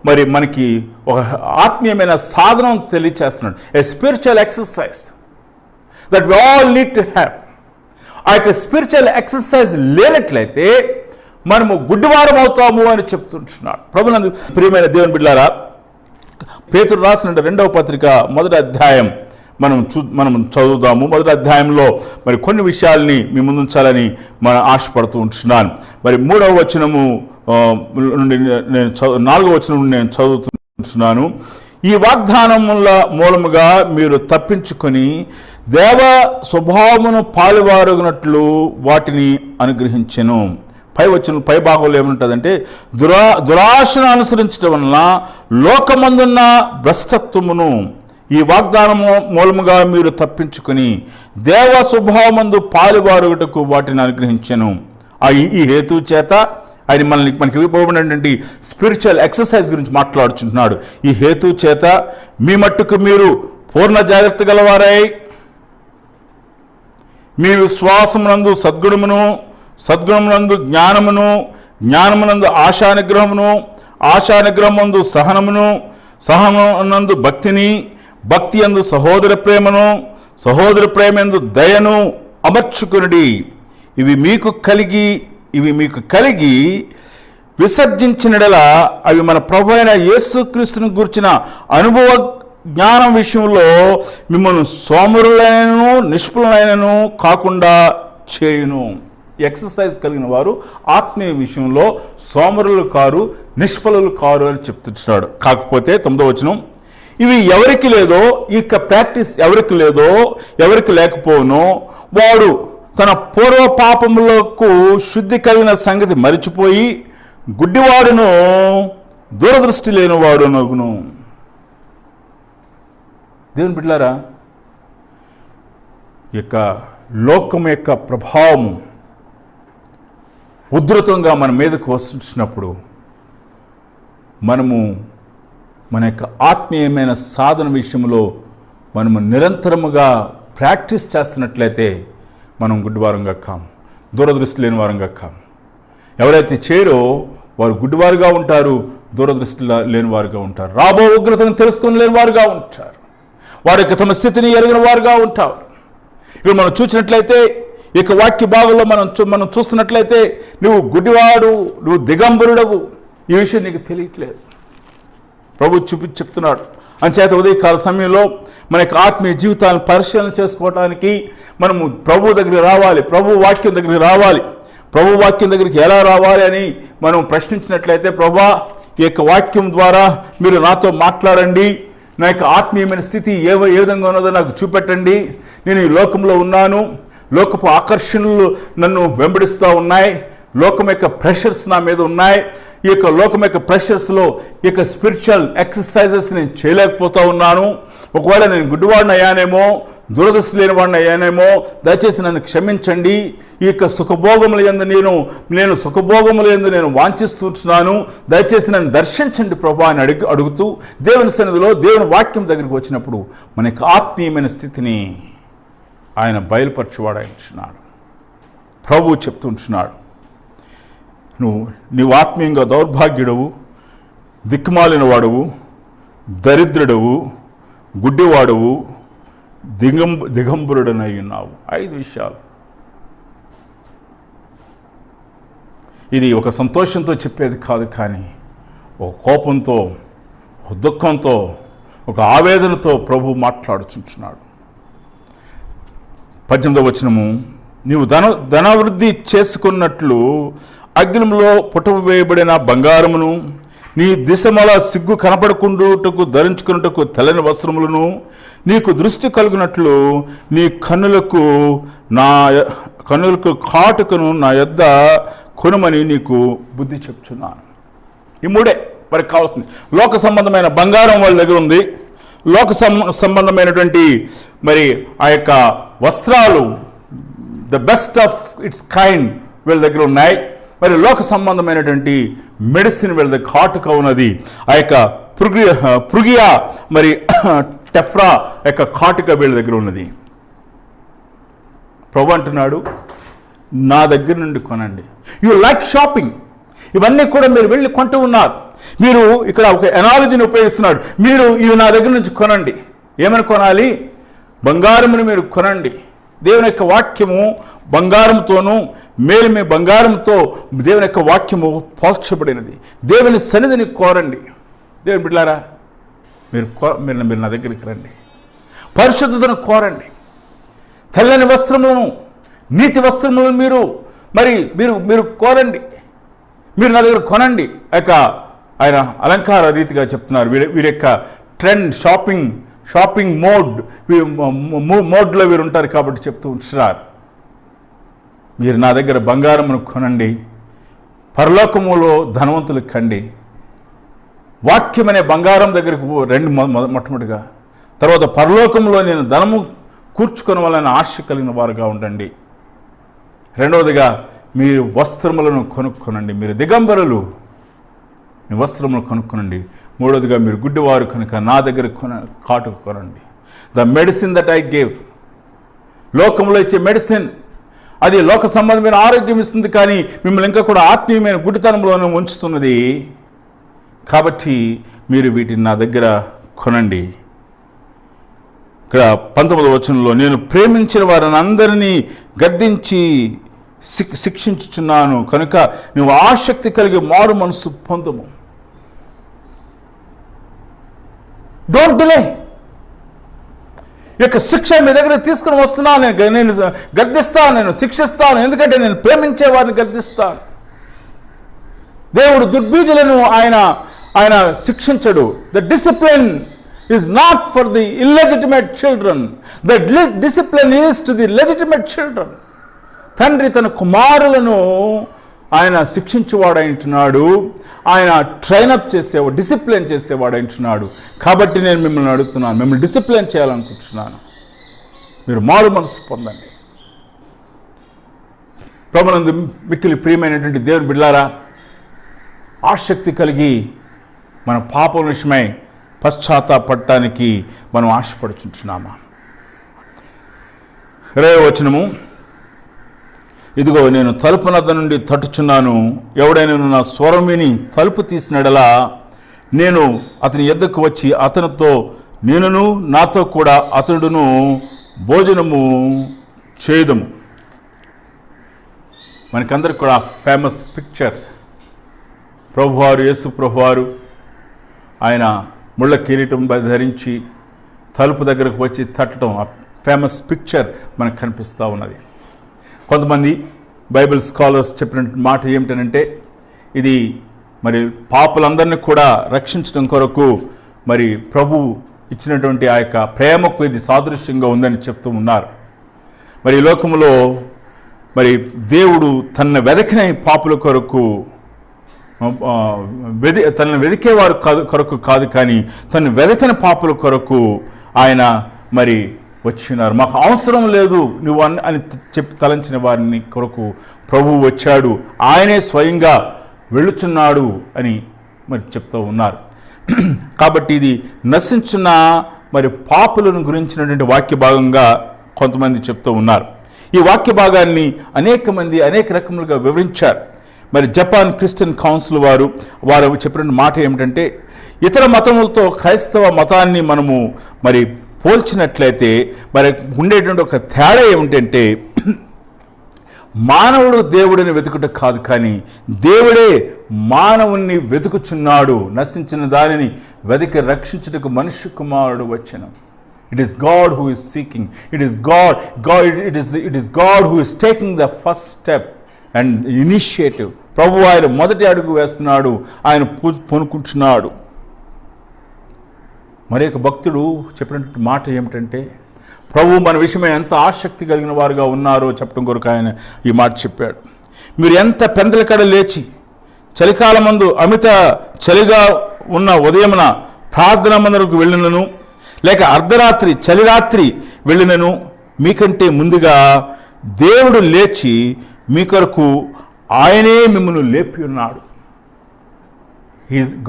మరి మనకి ఒక ఆత్మీయమైన సాధనం తెలియచేస్తున్నాడు. A spiritual exercise that we all need to have. ఆ యొక్క స్పిరిచువల్ ఎక్సర్సైజ్ లేనట్లయితే మనము గుడ్డివారం అవుతాము అని చెప్తుంటున్నాడు. ప్రభునందు ప్రియమైన దేవుని బిడ్డలారా, పేతురు రాసిన 2వ పత్రిక 1వ అధ్యాయం మనం చదువుదాము. 1వ అధ్యాయంలో మరి కొన్ని విషయాల్ని మీ ముందుంచాలని మనం ఆశపడుతూ ఉంటున్నాను. మరి 3వ వచనము నుండి 4వ వచనం నుండి నేను చదువుతుంటున్నాను. ఈ వాగ్దానముల మూలముగా మీరు తప్పించుకొని దేవ స్వభావమును పాలువారుగునట్లు వాటిని అనుగ్రహించెను. పై భాగంలో ఏముంటుందంటే, దురాశను అనుసరించడం వలన లోకమందున్న భ్రష్టత్వమును ఈ వాగ్దానము మూలముగా మీరు తప్పించుకొని దేవ స్వభావమందు పాలువారుగుటకు వాటిని అనుగ్రహించెను. ఈ హేతు చేత ఆయన మనకి ఇవ్వబడినటువంటి స్పిరిచువల్ ఎక్సర్సైజ్ గురించి మాట్లాడుచుంటున్నాడు. ఈ హేతు చేత మీ మట్టుకు మీరు పూర్ణ జాగ్రత్త గలవారై మీ విశ్వాసమునందు సద్గుణమును, సద్గుణమునందు జ్ఞానమును, జ్ఞానమునందు ఆశానిగ్రహమును, ఆశానిగ్రహమునందు సహనమును, సహనమునందు భక్తిని, భక్తి యందు సహోదర ప్రేమను, సహోదర ప్రేమందు దయను అమర్చుకునుడి. ఇవి మీకు కలిగి విసర్జించినడలా అవి మన ప్రభు అయిన యేసుక్రీస్తును గురించిన అనుభవ జ్ఞానం విషయంలో మిమ్మల్ని సోమరులైనను నిష్ఫలైనను కాకుండా చేయును. ఎక్సర్సైజ్ కలిగిన వారు ఆత్మీయ విషయంలో సోమరులు కారు, నిష్ఫలులు కారు అని చెప్తున్నాడు. కాకపోతే 9వ వచనం, ఇవి ఎవరికి లేదో, ఇక ప్రాక్టీస్ ఎవరికి లేదో, ఎవరికి లేకపోనో వాడు తన పూర్వ పాపములకు శుద్ధి కలిగిన సంగతి మరిచిపోయి గుడ్డివాడును దూరదృష్టి లేనివాడు నగును. దేవుని బిడ్డలారా, యొక్క లోకం యొక్క ప్రభావం ఉధృతంగా మన మీదకు వస్తున్నప్పుడు మనము మన యొక్క ఆత్మీయమైన సాధన విషయంలో మనము నిరంతరముగా ప్రాక్టీస్ చేస్తున్నట్లయితే మనం గుడ్డివారంగా కాము, దూరదృష్టి లేని వారంగా కాము. ఎవరైతే చేయరో వారు గుడ్డివారుగా ఉంటారు, దూరదృష్టి లేని వారుగా ఉంటారు, రాబో ఉగ్రతను తెలుసుకొని లేని వారుగా ఉంటారు, వారి యొక్క తమ స్థితిని ఎరిగిన వారుగా ఉంటారు. ఇక్కడ మనం చూసినట్లయితే ఇక వాక్య భాగంలో మనం చూస్తున్నట్లయితే నువ్వు గుడ్డివాడు, నువ్వు దిగంబరుడవు, ఈ విషయం నీకు తెలియట్లేదు. ప్రభు చెప్తున్నాడు. అంచేత ఉదయకాల సమయంలో మన యొక్క ఆత్మీయ జీవితాలను పరిశీలన చేసుకోవడానికి మనము ప్రభు దగ్గరికి రావాలి, ప్రభు వాక్యం దగ్గరికి రావాలి. ప్రభు వాక్యం దగ్గరికి ఎలా రావాలి అని మనం ప్రశ్నించినట్లయితే, ప్రభా ఈ యొక్క వాక్యం ద్వారా మీరు నాతో మాట్లాడండి, నా యొక్క ఆత్మీయమైన స్థితి ఏ విధంగా ఉన్నదో నాకు చూపెట్టండి. నేను ఈ లోకంలో ఉన్నాను, లోకపు ఆకర్షణలు నన్ను వెంబడిస్తూ ఉన్నాయి, లోకం యొక్క ప్రెషర్స్ నా మీద ఉన్నాయి. ఈ యొక్క లోకం యొక్క ప్రెషర్స్లో ఈ యొక్క స్పిరిచువల్ ఎక్సర్సైజెస్ నేను చేయలేకపోతూ ఉన్నాను. ఒకవేళ నేను గుడ్డివాడిని అయ్యానేమో, దురదృష్టి లేని వాడిని అయ్యానేమో, దయచేసి నన్ను క్షమించండి. ఈ యొక్క సుఖభోగముల యందు నేను సుఖభోగముల యందు నేను వాంఛిస్తున్నాను, దయచేసి నన్ను దర్శించండి ప్రభా అని అడుగుతూ దేవుని సన్నిధిలో దేవుని వాక్యం దగ్గరికి వచ్చినప్పుడు మన యొక్క ఆత్మీయమైన స్థితిని ఆయన బయలుపరచువాడాయించున్నాడు. ప్రభు చెప్తుంటున్నాడు, నీవు ఆత్మీయంగా దౌర్భాగ్యుడవు, దిక్కుమాలిన వాడవు, దరిద్రుడవు, గుడ్డివాడవు, దిగంబరుడనై ఉన్నావు. 5 విషయాలు. ఇది ఒక సంతోషంతో చెప్పేది కాదు, కానీ ఒక కోపంతో, ఒక దుఃఖంతో, ఒక ఆవేదనతో ప్రభు మాట్లాడుచుంటున్నాడు. 18వ వచనము, నీవు ధనవృద్ధి చేసుకున్నట్లు అగ్నిలో పుటవేయబడిన బంగారమును, నీ దిశమల సిగ్గు కనపడకుండుటకు ధరించుకున్నటకు తెల్లని వస్త్రములను, నీకు దృష్టి కలుగునట్లు నీ కన్నులకు కాటుకను నా యొద్ద కొనుమని నీకు బుద్ధి చెప్తున్నాను. ఈ 3 వారికి కావాల్సింది. లోక సంబంధమైన బంగారం వాళ్ళ దగ్గర ఉంది, లోక సంబంధమైనటువంటి మరి ఆ యొక్క వస్త్రాలు the best of it's kind వీళ్ళ దగ్గర ఉన్నాయి. మరి లోక సంబంధమైనటువంటి మెడిసిన్ వీళ్ళ దగ్గర కాటుక ఉన్నది. ఆ యొక్క పృగియా మరి టెఫ్రా యొక్క కాటుక వీళ్ళ దగ్గర ఉన్నది. ప్రభు అంటున్నాడు, నా దగ్గర నుండి కొనండి. యు లైక్ షాపింగ్, ఇవన్నీ కూడా మీరు వెళ్ళి కొంటూ ఉన్నారు. మీరు ఇక్కడ ఒక ఎనాలజీని ఉపయోగిస్తున్నాడు, మీరు ఇవి నా దగ్గర నుంచి కొనండి. ఏమని కొనాలి? బంగారమును మీరు కొనండి. దేవుని యొక్క వాక్యము బంగారంతోనూ మేలిమి బంగారంతో దేవుని యొక్క వాక్యము పోల్చబడినది. దేవుని సన్నిధిని కోరండి. దేవుని బిడ్డలారా, మీరు నా దగ్గరికి రండి, పరిశుద్ధతను కోరండి. తెల్లని వస్త్రములను, నీతి వస్త్రములను మీరు కోరండి, మీరు నా దగ్గర కొనండి. ఆయన అలంకార రీతిగా చెప్తున్నారు. వీరి యొక్క ట్రెండ్ షాపింగ్ మోడ్లో వీరు ఉంటారు కాబట్టి చెప్తూ ఉంటున్నారు. మీరు నా దగ్గర బంగారమును కొనండి, పరలోకములో ధనవంతులు కండి. వాక్యం అనే బంగారం దగ్గరకు రండి మొట్టమొదటిగా. తర్వాత పరలోకంలో నేను ధనము కూర్చుకొని వాళ్ళని ఆశ కలిగిన వారుగా ఉండండి. రెండవదిగా మీరు వస్త్రములను కొనుక్కొనండి. మీరు దిగంబరులు, మీ వస్త్రములను కొనుక్కొనండి. మూడవదిగా మీరు గుడ్డివారు కనుక నా దగ్గర కాటుకు కొనండి. The medicine that I gave, లోకంలో ఇచ్చే మెడిసిన్, అది లోక సంబంధమైన ఆరోగ్యం ఇస్తుంది, కానీ మిమ్మల్ని ఇంకా కూడా ఆత్మీయమైన గుడ్డితనంలోనే ఉంచుతున్నది. కాబట్టి మీరు వీటిని నా దగ్గర కొనండి. ఇక్కడ 19వ వచనంలో, నేను ప్రేమించిన వారిని అందరినీ గద్దించి శిక్షించుచున్నాను కనుక నువ్వు ఆసక్తి కలిగి మారు మనసు పొందము. Don't delay. ఈ యొక్క శిక్ష మీ దగ్గర తీసుకుని వస్తున్నాను. నేను గద్దిస్తాను, నేను శిక్షిస్తాను, ఎందుకంటే నేను ప్రేమించే వారిని గద్దిస్తాను. దేవుడు దుర్బీజులను ఆయన శిక్షించడు. The discipline is not for the illegitimate children. The discipline is to the legitimate children. తండ్రి తన కుమారులను ఆయన శిక్షించేవాడంటున్నాడు, ఆయన ట్రైనప్ చేసేవాడు, డిసిప్లిన్ చేసేవాడంటున్నాడు. కాబట్టి నేను మిమ్మల్ని అడుగుతున్నాను, మిమ్మల్ని డిసిప్లిన్ చేయాలనుకుంటున్నాను. మీరు మారు మనసు పొందండి. ప్రభునందు మిక్కిలి ప్రియమైనటువంటి దేవుని బిడ్డలారా, ఆసక్తి కలిగి మన పాపం విషయమై పశ్చాత్తాపడటానికి మనం ఆశపడుచుంటున్నామా? 20వ వచనము, ఇదిగో నేను తలుపు నద్ద నుండి తట్టుచున్నాను, ఎవడైనా నా స్వరం విని తలుపు తీసినడలా నేను అతని యొద్దకు వచ్చి అతనితో నేనును నాతో కూడా అతడును భోజనము చేయుదము. మనకందరికి కూడా ఫేమస్ పిక్చర్, ప్రభువారు, యేసు ప్రభువారు ఆయన ముళ్ళ కిరీటం ధరించి తలుపు దగ్గరకు వచ్చి తట్టడం, ఆ ఫేమస్ పిక్చర్ మనకు కనిపిస్తూ ఉన్నది. కొంతమంది బైబిల్ స్కాలర్స్ చెప్పిన మాట ఏమిటనంటే, ఇది మరి పాపులందరినీ కూడా రక్షించడం కొరకు మరి ప్రభు ఇచ్చినటువంటి ఆ యొక్క ప్రేమకు ఇది సాదృశ్యంగా ఉందని చెప్తూ ఉన్నారు. మరి ఈ లోకంలో మరి దేవుడు తన వెదకిన పాపుల కొరకు తనను వెదికేవారు కొరకు కాదు, కానీ తను వెదకని పాపుల కొరకు ఆయన మరి వచ్చినారు. మాకు అవసరం లేదు నువ్వు అని చెప్పి తలంచిన వారిని కొరకు ప్రభువు వచ్చాడు, ఆయనే స్వయంగా వెళ్ళుచున్నాడు అని మరి చెప్తూ ఉన్నారు. కాబట్టి ఇది నశించిన మరి పాపులను గురించినటువంటి వాక్య భాగంగా కొంతమంది చెప్తూ ఉన్నారు. ఈ వాక్య భాగాన్ని అనేక మంది అనేక రకములుగా వివరించారు. మరి జపాన్ క్రిస్టియన్ కౌన్సిల్ వారు చెప్పిన మాట ఏమిటంటే, ఇతర మతములతో క్రైస్తవ మతాన్ని మనము మరి పోల్చినట్లయితే మరి ఉండేటువంటి ఒక తేడా ఏమిటంటే, మానవుడు దేవుడిని వెతుకుట కాదు, కానీ దేవుడే మానవుణ్ణి వెతుకుచున్నాడు. నశించిన దానిని వెతికి రక్షించుటకు మనుష్య కుమారుడు వచ్చెను. It is God who is seeking. It is God who is taking the first step and initiative. ప్రభు ఆయన మొదటి అడుగు వేస్తున్నాడు, ఆయన పూనుకుంటున్నాడు. మరి ఒక భక్తుడు చెప్పినటువంటి మాట ఏమిటంటే, ప్రభు మన విషయమై ఎంత ఆసక్తి కలిగిన వారుగా ఉన్నారో చెప్పడం కొరకు ఆయన ఈ మాట చెప్పాడు. మీరు ఎంత పెందలకడ లేచి చలికాలం మందు అమిత చలిగా ఉన్న ఉదయమున ప్రార్థన మందిరకు వెళ్ళినను, లేక అర్ధరాత్రి చలిరాత్రి వెళ్ళినను, మీకంటే ముందుగా దేవుడు లేచి మీ కొరకు ఆయనే మిమ్మల్ని లేపి ఉన్నాడు.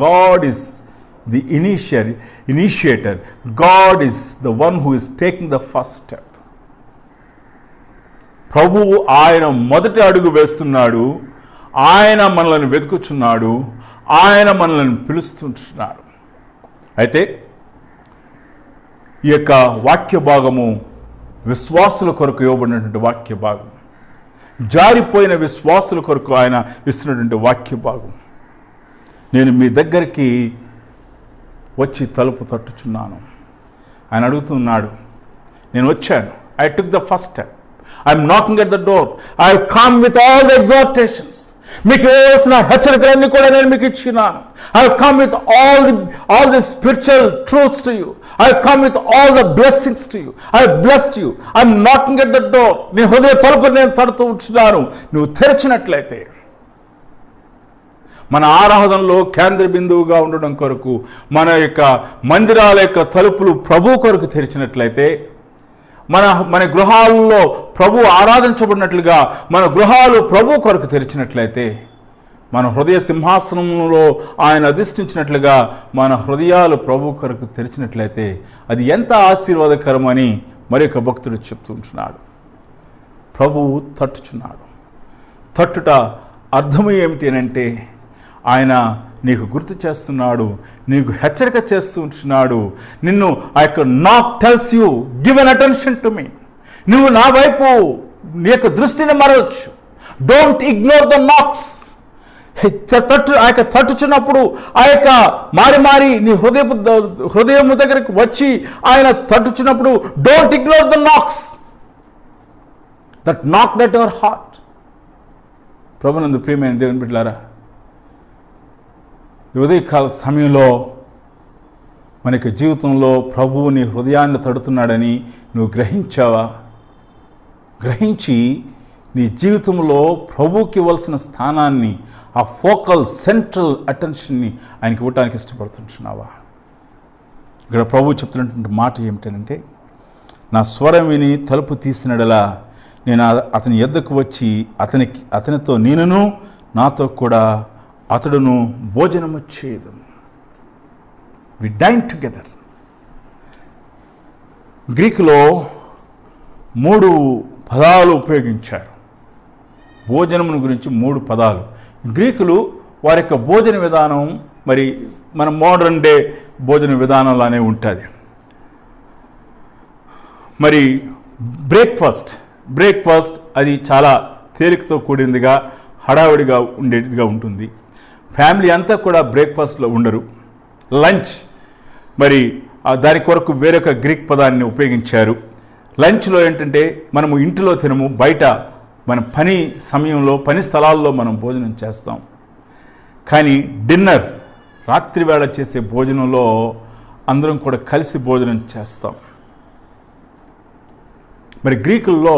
God is the initiator. God is the one who is taking the first step. ప్రభువు ఆయన మొదటి అడుగు వేస్తున్నాడు, ఆయన మనల్ని వెతుకుచున్నాడు, ఆయన మనల్ని పిలుస్తుంటున్నాడు. అయితే ఈ యొక్క వాక్య భాగము విశ్వాసుల కొరకు ఇవ్వబడినటువంటి వాక్య భాగం, జారిపోయిన విశ్వాసుల కొరకు ఆయన ఇస్తున్నటువంటి వాక్య భాగం. నేను మీ దగ్గరికి వచ్చి తలుపు తట్టుచున్నాను. ఆయన అడుగుతున్నాడు, నేను వచ్చాను. I took the first step. I'm knocking at the door. I have come with all the exhortations. మీకు వేసిన హెచ్చరికలన్నీ కూడా నేను మీకు ఇచ్చినాను. I have come with all the spiritual truths to you. I have come with all the blessings to you. I have blessed you. I am knocking at the door. నీ హృదయ తలుపు నేను తడుతూ ఉంటున్నాను. నువ్వు తెరిచినట్లయితే, మన ఆరాధనలో కేంద్ర బిందువుగా ఉండడం కొరకు మన యొక్క మందిరాల యొక్క తలుపులు ప్రభు కొరకు తెరిచినట్లయితే, మన గృహాల్లో ప్రభు ఆరాధించబడినట్లుగా మన గృహాలు ప్రభు కొరకు తెరిచినట్లయితే, మన హృదయ సింహాసనంలో ఆయన అధిష్ఠించినట్లుగా మన హృదయాలు ప్రభు కొరకు తెరిచినట్లయితే అది ఎంత ఆశీర్వాదకరమని మరొక భక్తుడు చెప్తుంటున్నాడు. ప్రభువు తట్టుచున్నాడు. తట్టుట అర్థం ఏమిటి అంటే, ఆయన నీకు గుర్తు చేస్తున్నాడు, నీకు హెచ్చరిక చేస్తున్నాడు. నిన్ను ఆ యొక్క knock tells you give an attention to me. నువ్వు నా వైపు నీ యొక్క దృష్టిని మరవచ్చు. Don't ignore the knocks. ఆ యొక్క తట్టుచున్నప్పుడు ఆ యొక్క మారి నీ హృదయం దగ్గరికి వచ్చి ఆయన తట్టుచున్నప్పుడు డోంట్ ఇగ్నోర్ ద నాక్స్ దట్ నాక్ దట్ యువర్ హార్ట్. ప్రభునందు ప్రియమైన దేవుని బిడ్డలారా, ఈ ఉదయకాల సమయంలో మనకి జీవితంలో ప్రభువు నీ హృదయాన్ని తడుతున్నాడని నువ్వు గ్రహించావా? గ్రహించి నీ జీవితంలో ప్రభువుకి ఇవ్వాల్సిన స్థానాన్ని, ఆ ఫోకల్ సెంట్రల్ అటెన్షన్ని ఆయనకి ఇవ్వడానికి ఇష్టపడుతుంటున్నావా? ఇక్కడ ప్రభువు చెప్తున్నటువంటి మాట ఏమిటంటే, నా స్వరం విని తలుపు తీసినడలా నేను అతని యొద్దకు వచ్చి అతనితో నేనును నాతో కూడా అతడును భోజనము చేయదు. వి డైన్ టుగెదర్. గ్రీకులో 3 పదాలు ఉపయోగించారు భోజనమును గురించి. 3 పదాలు. గ్రీకులు వారి యొక్క భోజన విధానం మరి మన మోడర్న్ డే భోజన విధానంలానే ఉంటుంది. మరి బ్రేక్ఫాస్ట్ అది చాలా తేలికతో కూడిందిగా, హడావిడిగా ఉండేదిగా ఉంటుంది. ఫ్యామిలీ అంతా కూడా బ్రేక్ఫాస్ట్లో ఉండరు. లంచ్ మరి దాని కొరకు వేరొక గ్రీక్ పదాన్ని ఉపయోగించారు. లంచ్లో ఏంటంటే మనము ఇంటిలో తినము, బయట మన పని సమయంలో పని స్థలాల్లో మనం భోజనం చేస్తాం. కానీ డిన్నర్, రాత్రి వేళ చేసే భోజనంలో అందరం కూడా కలిసి భోజనం చేస్తాం. మరి గ్రీకుల్లో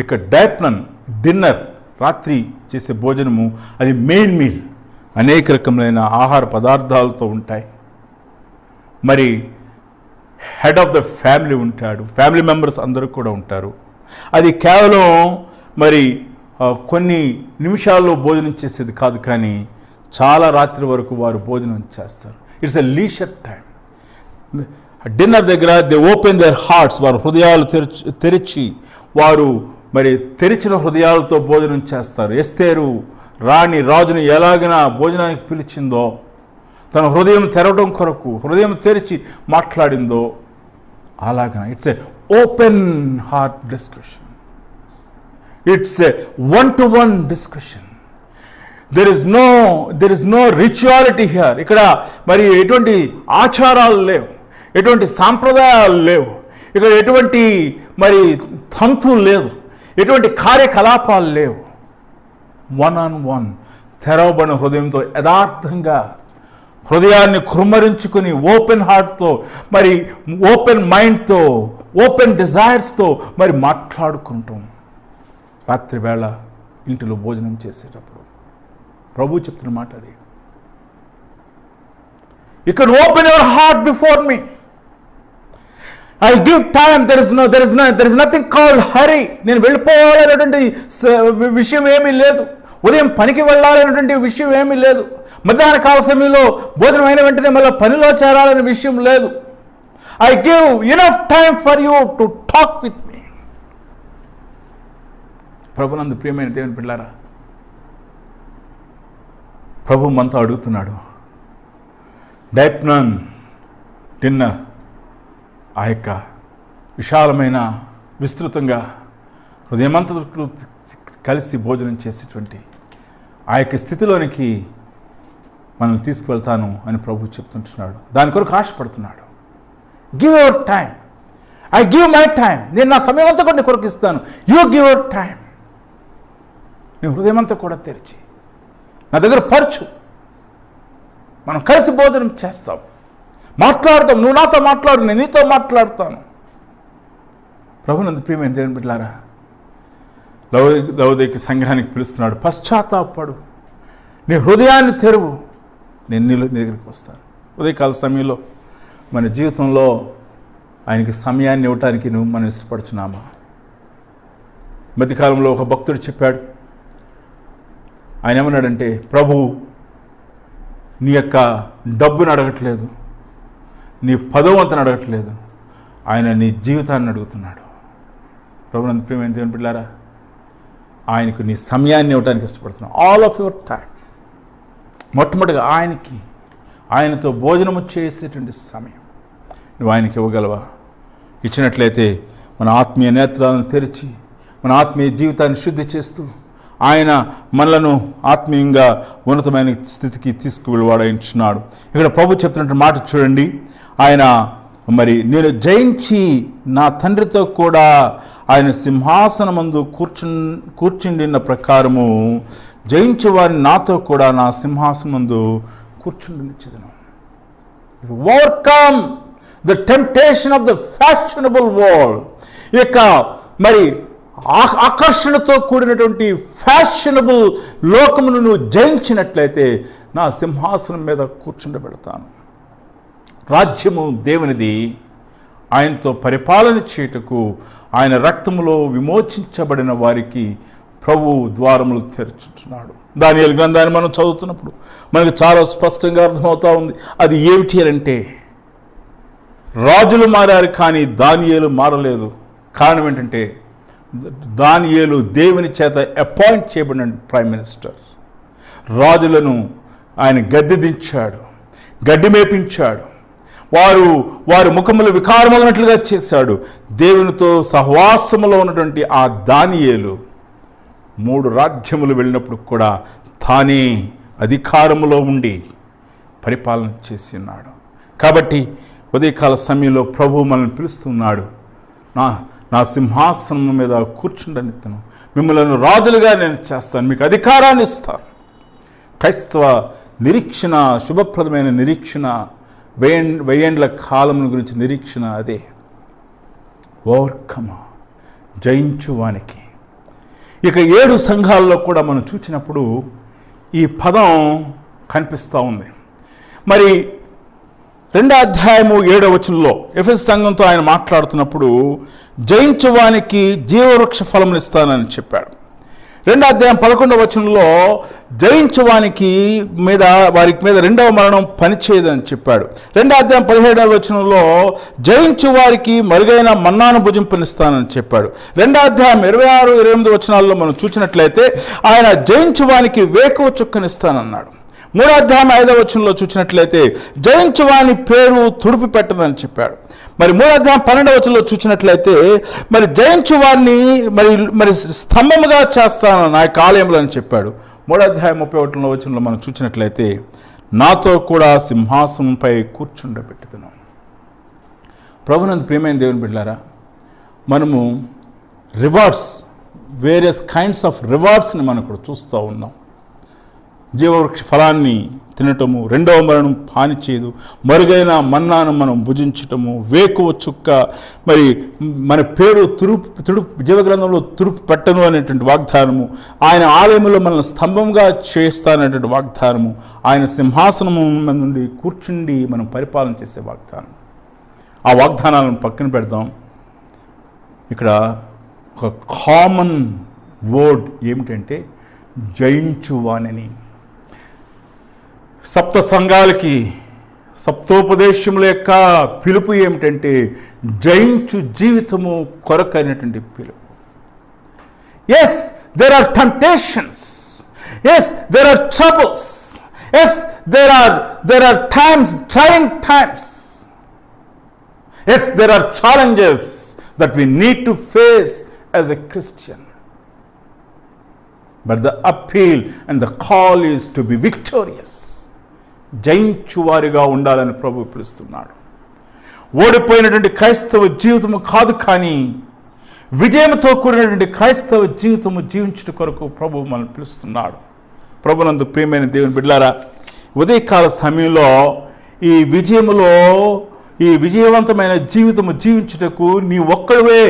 ఇక డైప్నన్ డిన్నర్, రాత్రి చేసే భోజనము, అది మెయిన్ మీల్. అనేక రకములైన ఆహార పదార్థాలతో ఉంటాయి. మరి హెడ్ ఆఫ్ ద ఫ్యామిలీ ఉంటాడు, ఫ్యామిలీ మెంబర్స్ అందరూ కూడా ఉంటారు. అది కేవలం మరి కొన్ని నిమిషాల్లో భోజనం చేసేది కాదు, కానీ చాలా రాత్రి వరకు వారు భోజనం చేస్తారు. It's a leisure time. Dinner దగ్గర దే ఓపెన్ దేర్ హార్ట్స్. వారు హృదయాలు తెరిచి వారు మరి తెరిచిన హృదయాలతో భోజనం చేస్తారు. ఎస్తేరు రాజుని ఎలాగైనా భోజనానికి పిలిచిందో, తన హృదయం తెరవడం కొరకు హృదయం తెరిచి మాట్లాడిందో అలాగన. It's a open heart discussion. It's a 1-to-1 discussion. There is no rituality here. ఇక్కడ మరి ఎటువంటి ఆచారాలు లేవు, ఎటువంటి సాంప్రదాయాలు లేవు, ఇక్కడ ఎటువంటి మరి తంతు లేదు, ఎటువంటి కార్యకలాపాలు లేవు. 1-on-1 తెరవబడిన హృదయంతో యథార్థంగా హృదయాన్ని కుమ్మరించుకుని ఓపెన్ హార్ట్తో మరి ఓపెన్ మైండ్తో ఓపెన్ డిజైర్స్తో మరి మాట్లాడుకుంటాం. రాత్రి వేళ ఇంటిలో భోజనం చేసేటప్పుడు ప్రభు చెప్తున్న మాట అది. You can open your heart before me. I'll give time. There is nothing called hurry. నేను వెళ్ళిపోవాలనేటువంటి విషయం ఏమీ లేదు. ఉదయం పనికి వెళ్ళాలనేటువంటి విషయం ఏమీ లేదు. మధ్యాహ్న కాల సమయంలో భోజనం అయిన వెంటనే మళ్ళీ పనిలో చేరాలనే విషయం లేదు. I give enough time for you to talk with me. ప్రభునందు ప్రియమైన దేవుని పిల్లారా, ప్రభు మనతో అడుగుతున్నాడు. డైప్నన్ డిన్నర్, ఆ యొక్క విశాలమైన విస్తృతంగా హృదయమంతా కలిసి భోజనం చేసేటువంటి ఆ యొక్క స్థితిలోనికి మనల్ని తీసుకువెళ్తాను అని ప్రభు చెప్తుంటున్నాడు. దాని కొరకు ఆశపడుతున్నాడు. Give your time. I give my time. నేను నా సమయం అంతా కూడా నీ కొరకు ఇస్తాను. You give your time. నీ హృదయమంతా కూడా తెరిచి నా దగ్గర పరచు. మనం కలిసి భోజనం చేస్తాం, మాట్లాడతాం. నువ్వు నాతో మాట్లాడు, నేను నీతో మాట్లాడతాను. ప్రభునందు ప్రియమైన దేవుని బిడ్డలారా, లవోదికీయ సంఘానికి పిలుస్తున్నాడు. పశ్చాత్తాపడు, నీ హృదయాన్ని తెరువు, నేను నీ దగ్గరికి వస్తాను. ఉదయకాల సమయంలో మన జీవితంలో ఆయనకి సమయాన్ని ఇవ్వటానికి మనం ఇష్టపడుచున్నామా? మధ్యకాలంలో ఒక భక్తుడు చెప్పాడు. ఆయన ఏమన్నాడంటే, ప్రభు నీ యొక్క డబ్బును అడగట్లేదు, నీ పదవంతను అడగట్లేదు, ఆయన నీ జీవితాన్ని అడుగుతున్నాడు. ప్రభునందు ప్రియమైన దేవుని బిడ్డలారా, ఆయనకు నీ సమయాన్ని ఇవ్వడానికి ఇష్టపడుతున్నావు. All of your time. మొట్టమొదటిగా ఆయనతో భోజనము చేసేటువంటి సమయం నువ్వు ఆయనకి ఇవ్వగలవా? ఇచ్చినట్లయితే మన ఆత్మీయ నేత్రాలను తెరిచి మన ఆత్మీయ జీవితాన్ని శుద్ధి చేస్తూ ఆయన మనలను ఆత్మీయంగా ఉన్నతమైన స్థితికి తీసుకువెళ్ళవాడించున్నాడు. ఇక్కడ ప్రభు చెప్తున్నట్టు మాట చూడండి. ఆయన మరి నేను జయించి నా తండ్రితో కూడా ఆయన సింహాసనమందు కూర్చుండిన ప్రకారము జయించే వారిని నాతో కూడా నా సింహాసనమందు కూర్చుండినిచ్చేదను. Overcome the temptation of the fashionable world. ఇక మరి ఆకర్షణతో కూడినటువంటి ఫ్యాషనబుల్ లోకమును నువ్వు జయించినట్లయితే నా సింహాసనం మీద కూర్చుండబెడతాను. రాజ్యము దేవునిది, ఆయనతో పరిపాలన చేయుటకు ఆయన రక్తములో విమోచించబడిన వారికి ప్రభు ద్వారములు తెరుచుతున్నాడు. దానియేలు గ్రంథాన్ని మనం చదువుతున్నప్పుడు మనకు చాలా స్పష్టంగా అర్థమవుతా ఉంది. అది ఏమిటి అంటే రాజులు మారారు కానీ దానియేలు మారలేదు. కారణం ఏంటంటే దానియేలు దేవుని చేత అపాయింట్ చేయబడిన ప్రైమ్ మినిస్టర్. రాజులను ఆయన గద్దె దించాడు, గడ్డి మేపించాడు, వారి ముఖములు వికారమగినట్లుగా చేశాడు. దేవునితో సహవాసములో ఉన్నటువంటి ఆ దానియేలు 3 రాజ్యములు వెళ్ళినప్పుడు కూడా తానే అధికారములో ఉండి పరిపాలన చేసి ఉన్నాడు. కాబట్టి ఉదయకాల సమయంలో ప్రభు మనల్ని పిలుస్తున్నాడు. నా సింహాసనం మీద కూర్చుండనిత్తను, మిమ్మల్ని రాజులుగా నేను చేస్తాను, మీకు అధికారాన్ని ఇస్తాను. క్రైస్తవ నిరీక్షణ, శుభప్రదమైన నిరీక్షణ, వెయ్యేండ్ల కాలం గురించి నిరీక్షణ అదే. ఓవర్కమ్, జయించువానికి. ఇక 7 సంఘాల్లో కూడా మనం చూసినప్పుడు ఈ పదం కనిపిస్తూ ఉంది. మరి 2వ అధ్యాయము 7వ వచనంలో ఎఫెసు సంఘంతో ఆయన మాట్లాడుతున్నప్పుడు జయించువానికి జీవవృక్ష ఫలములు ఇస్తానని చెప్పాడు. 2వ అధ్యాయం 11వ వచనంలో జయించువానికి వారికి మీద 2వ మరణం పనిచేయదని చెప్పాడు. 2వ అధ్యాయం 17వ వచనంలో జయించు వారికి మరుగైన మన్నాను భుజింపనిస్తానని చెప్పాడు. 2వ అధ్యాయం 26, 28 వచనాల్లో మనం చూసినట్లయితే ఆయన జయించువానికి వేకువ చుక్కనిస్తానన్నాడు. 3వ అధ్యాయం 5వ వచనంలో చూసినట్లయితే జయించువాని పేరు తుడిపి పెట్టదని చెప్పాడు. మరి 3వ అధ్యాయం 12వ వచనంలో చూసినట్లయితే మరి జయించువాన్ని మరి స్తంభముగా చేస్తాను నా ఆలయంలో అని చెప్పాడు. 3వ అధ్యాయం 31వ వచనంలో మనం చూసినట్లయితే నాతో కూడా సింహాసనంపై కూర్చుండబెట్టుదును. ప్రభునందు ప్రియమైన దేవుని బిడ్డలారా, మనము రివార్డ్స్, వేరియస్ కైండ్స్ ఆఫ్ రివార్డ్స్ని మనం ఇక్కడ చూస్తూ ఉన్నాం. జీవవృక్ష ఫలాన్ని తినటము, 2వ మరణం హాని చేయదు, మరుగైన మన్నాను మనం భుజించటము, వేకువ చుక్క, మరి మన పేరు జీవగ్రంథంలో తురుపు పెట్టను అనేటువంటి వాగ్దానము, ఆయన ఆలయంలో మనల్ని స్తంభంగా చేస్తాననేటువంటి వాగ్దానము, ఆయన సింహాసనము నుండి కూర్చుండి మనం పరిపాలన చేసే వాగ్దానం. ఆ వాగ్దానాలను పక్కన పెడదాం. ఇక్కడ ఒక కామన్ వర్డ్ ఏమిటంటే జయించువానని. సప్త సంఘాలకి సప్తోపదేశముల యొక్క పిలుపు ఏమిటంటే జయించు జీవితము కొరకైనటువంటి పిలుపు. Yes, there are temptations, yes there are troubles, yes there are times, trying times, yes there are challenges that we need to face as a Christian. But the appeal and the call is to be victorious. జయించువారిగా ఉండాలని ప్రభు పిలుస్తున్నాడు. ఓడిపోయినటువంటి క్రైస్తవ జీవితము కాదు, కానీ విజయంతో కూడినటువంటి క్రైస్తవ జీవితము జీవించుట కొరకు ప్రభు మనల్ని పిలుస్తున్నాడు. ప్రభునందు ప్రియమైన దేవుని బిడ్డలారా, ఉదయకాల సమయంలో ఈ విజయవంతమైన జీవితము జీవించుటకు నీ ఒక్కడివే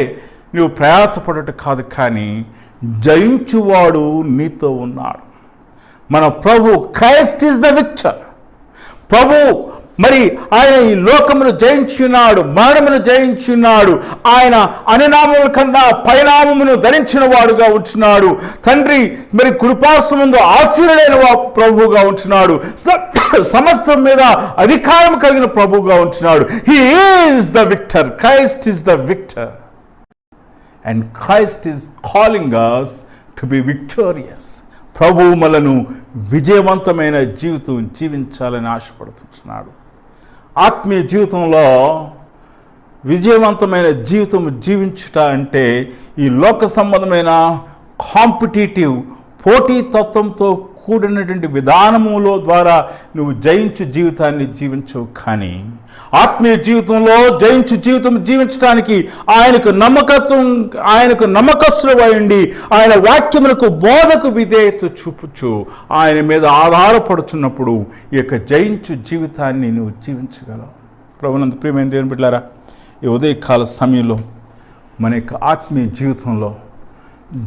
నీవు ప్రయాసపడట కాదు, కానీ జయించువాడు నీతో ఉన్నాడు. మన ప్రభు క్రైస్ట్ ఈజ్ ద విక్టర్. ప్రభు మరి ఆయన ఈ లోకమును జయించున్నాడు, మరణమును జయించున్నాడు. ఆయన అనునామముల కన్నా పరిణామమును ధరించిన వాడుగా ఉంటున్నాడు. తండ్రి మరి కృపాసముందు ఆశీనుడైన ప్రభువుగా ఉంటున్నాడు. సమస్తం మీద అధికారం కలిగిన ప్రభువుగా ఉంటున్నాడు. He is the victor. Christ is the victor. And Christ is calling us to be victorious. ప్రభువు మనను విజయవంతమైన జీవితం జీవించాలని ఆశపడుతున్నాడు. ఆత్మీయ జీవితంలో విజయవంతమైన జీవితం జీవించుట అంటే ఈ లోక సంబంధమైన కాంపిటేటివ్ పోటీతత్వంతో కూడినటువంటి విధానములో ద్వారా నువ్వు జయించు జీవితాన్ని జీవించవు. కానీ ఆత్మీయ జీవితంలో జయించు జీవితం జీవించడానికి ఆయనకు నమ్మకస్తుడై ఉండి ఆయన వాక్యములకు బోధకు విధేయత చూపుచు ఆయన మీద ఆధారపడుచున్నప్పుడు ఈ యొక్క జయించు జీవితాన్ని నువ్వు జీవించగలవు. ప్రభునందు ప్రియమైన దేవుని బిడ్డలారా, ఈ ఉదయకాల సమయంలో మన యొక్క ఆత్మీయ జీవితంలో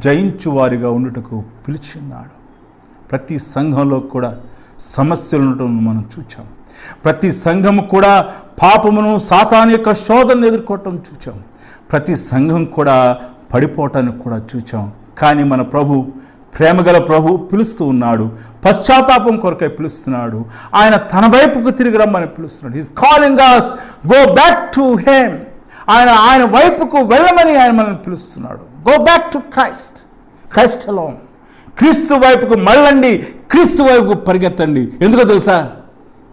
జయించు వారిగా ఉండుటకు పిలిచిన్నాడు. ప్రతి సంఘంలో కూడా సమస్యలు ఉండటం మనం చూచాం. ప్రతి సంఘము కూడా పాపమును సాతాను యొక్క శోధనను ఎదుర్కోవటం చూచాం. ప్రతి సంఘం కూడా పడిపోవటాన్ని కూడా చూచాం. కానీ మన ప్రభు, ప్రేమగల ప్రభు పిలుస్తూ ఉన్నాడు. పశ్చాత్తాపం కొరకై పిలుస్తున్నాడు. ఆయన తన వైపుకు తిరిగి రమ్మని పిలుస్తున్నాడు. He's calling us, go back to him. ఆయన వైపుకు వెళ్ళమని ఆయన మనల్ని పిలుస్తున్నాడు. Go back to Christ alone. క్రీస్తు వైపుకు మళ్ళండి, క్రీస్తు వైపుకు పరిగెత్తండి. ఎందుకో తెలుసా?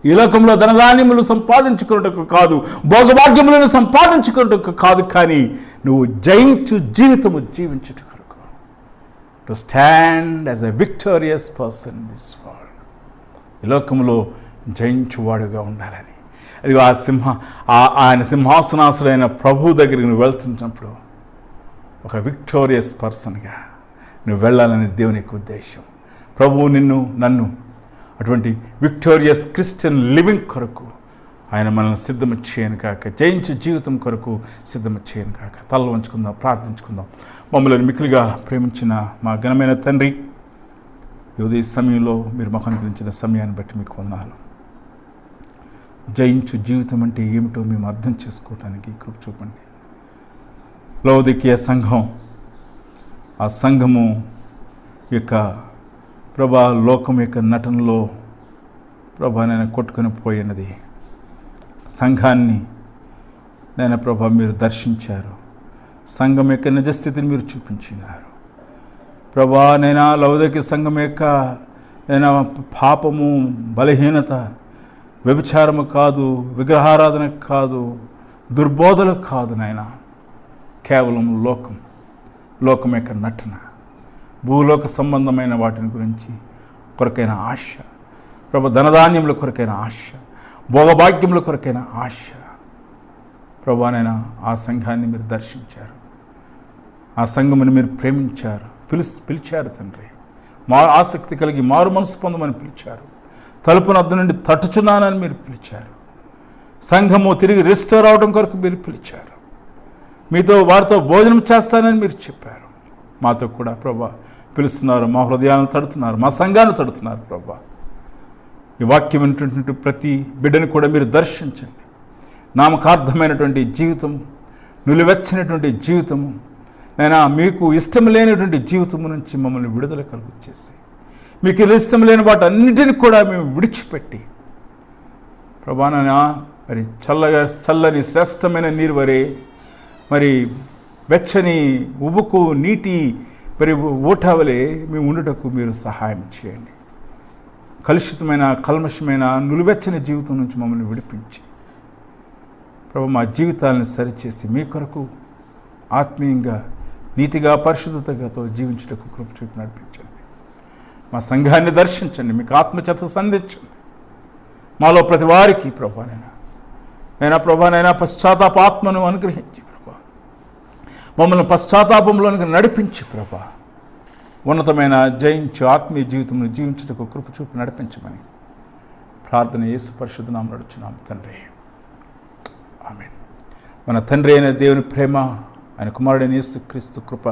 ఈ లోకంలో ధనధాన్యములు సంపాదించుకున్నట్టుకు కాదు, భోగభాగ్యములను సంపాదించుకున్నట్టుకు కాదు, కానీ నువ్వు జయించు జీవితము జీవించుట కొరకు. To stand as a victorious person in this world. ఈ లోకంలో జయించువాడుగా ఉండాలని. అది ఆయన సింహాసనాసుడైన ప్రభు దగ్గరికి నువ్వు వెళ్తున్నప్పుడు ఒక విక్టోరియస్ పర్సన్గా నువ్వు వెళ్ళాలని దేవుని యొక్క ఉద్దేశం. ప్రభువు నన్ను అటువంటి విక్టోరియస్ క్రిస్టియన్ లివింగ్ కొరకు ఆయన మనల్ని సిద్ధము చేయను కాక, జయించు జీవితం కొరకు సిద్ధము చేయను కాక. తల వంచుకుందాం, ప్రార్థించుకుందాం. మమ్మల్ని మిక్కిలిగా ప్రేమించిన మా ఘనమైన తండ్రి, ఈ సమయంలో మీరు మాకు అనుగ్రహించిన సమయాన్ని బట్టి మీకు వందనాలు. జయించు జీవితం అంటే ఏమిటో మేము అర్థం చేసుకోవడానికి కృప చూపండి. లౌదికీయ సంఘం, ఆ సంఘము యొక్క లోకం యొక్క నటనలో నేను కొట్టుకొని పోయినది. సంఘాన్ని మీరు దర్శించారు. సంఘం యొక్క నిజస్థితిని మీరు చూపించినారు. లౌదికీయ సంఘం యొక్క పాపము, బలహీనత, వ్యభిచారము కాదు, విగ్రహారాధన కాదు, దుర్బోధలు కాదు నాయనా, కేవలం లోకం యొక్క నటన, భూలోక సంబంధమైన వాటిని గురించి కొరకైన ఆశ, ధనధాన్యముల కొరకైన ఆశ, భోగభాగ్యముల కొరకైన ఆశ. ఆ సంఘాన్ని మీరు దర్శించారు. ఆ సంఘముని మీరు ప్రేమించారు, పిలిచారు తండ్రి. ఆసక్తి కలిగి మారు మనసు పొందమని పిలిచారు. తలుపున వద్ద నుండి తట్టుచున్నానని మీరు పిలిచారు. సంఘము తిరిగి రిస్టోర్ అవడం కొరకు మీరు పిలిచారు. వారితో భోజనం చేస్తానని మీరు చెప్పారు. మాతో కూడా పిలుస్తున్నారు, మా హృదయాలను తడుతున్నారు, మా సంఘాన్ని తడుతున్నారు. ఈ వాక్యం వింటున్నటువంటి ప్రతి బిడ్డను కూడా మీరు దర్శించండి. నామకార్థమైనటువంటి జీవితము, నిలువెచ్చనటువంటి జీవితము, మీకు ఇష్టం లేనటువంటి జీవితము నుంచి మమ్మల్ని విడుదల కలుగచేసి, మీకు ఇష్టం లేని వాటి అన్నిటిని కూడా మేము విడిచిపెట్టి మరి చల్లని శ్రేష్టమైన నీరు వరే, వెచ్చని ఉబుకు నీటి ఊటవలే మేము ఉండుటకు మీరు సహాయం చేయండి. కలుషితమైన, కల్మషమైన, నులివెచ్చని జీవితం నుంచి మమ్మల్ని విడిపించి మా జీవితాలను సరిచేసి మీ కొరకు ఆత్మీయంగా, నీతిగా, పరిశుద్ధతతో జీవించుటకు కృప చూపి నడిపించండి. మా సంఘాన్ని దర్శించండి, మీకు ఆత్మచేత సంధించండి. మాలో ప్రతి వారికి పశ్చాత్తాప ఆత్మను అనుగ్రహించి మమ్మల్ని పశ్చాత్తాపంలోనికి నడిపించి ఉన్నతమైన జయించు ఆత్మీయ జీవితం జీవించుటకు కృప చూపి నడిపించమని ప్రార్థన యేసు పరిశుద్ధ నామమున అడుగుచున్నాము తండ్రి. ఆమేన్. మన తండ్రి అయిన దేవుని ప్రేమ, ఆయన కుమారుడైన యేసు క్రీస్తు కృప,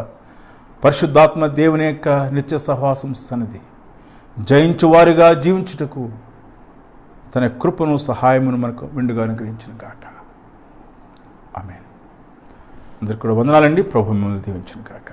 పరిశుద్ధాత్మ దేవుని యొక్క నిత్య సహవాసం సన్నిధి, జయించు వారిగా జీవించుటకు తన కృపను, సహాయమును మనకు మెండుగా అనుగ్రహించును గాక. ఆమేన్. అందరికీ కూడా వందనాలండి. ప్రభు మిమ్మల్ని దీవించును గాక.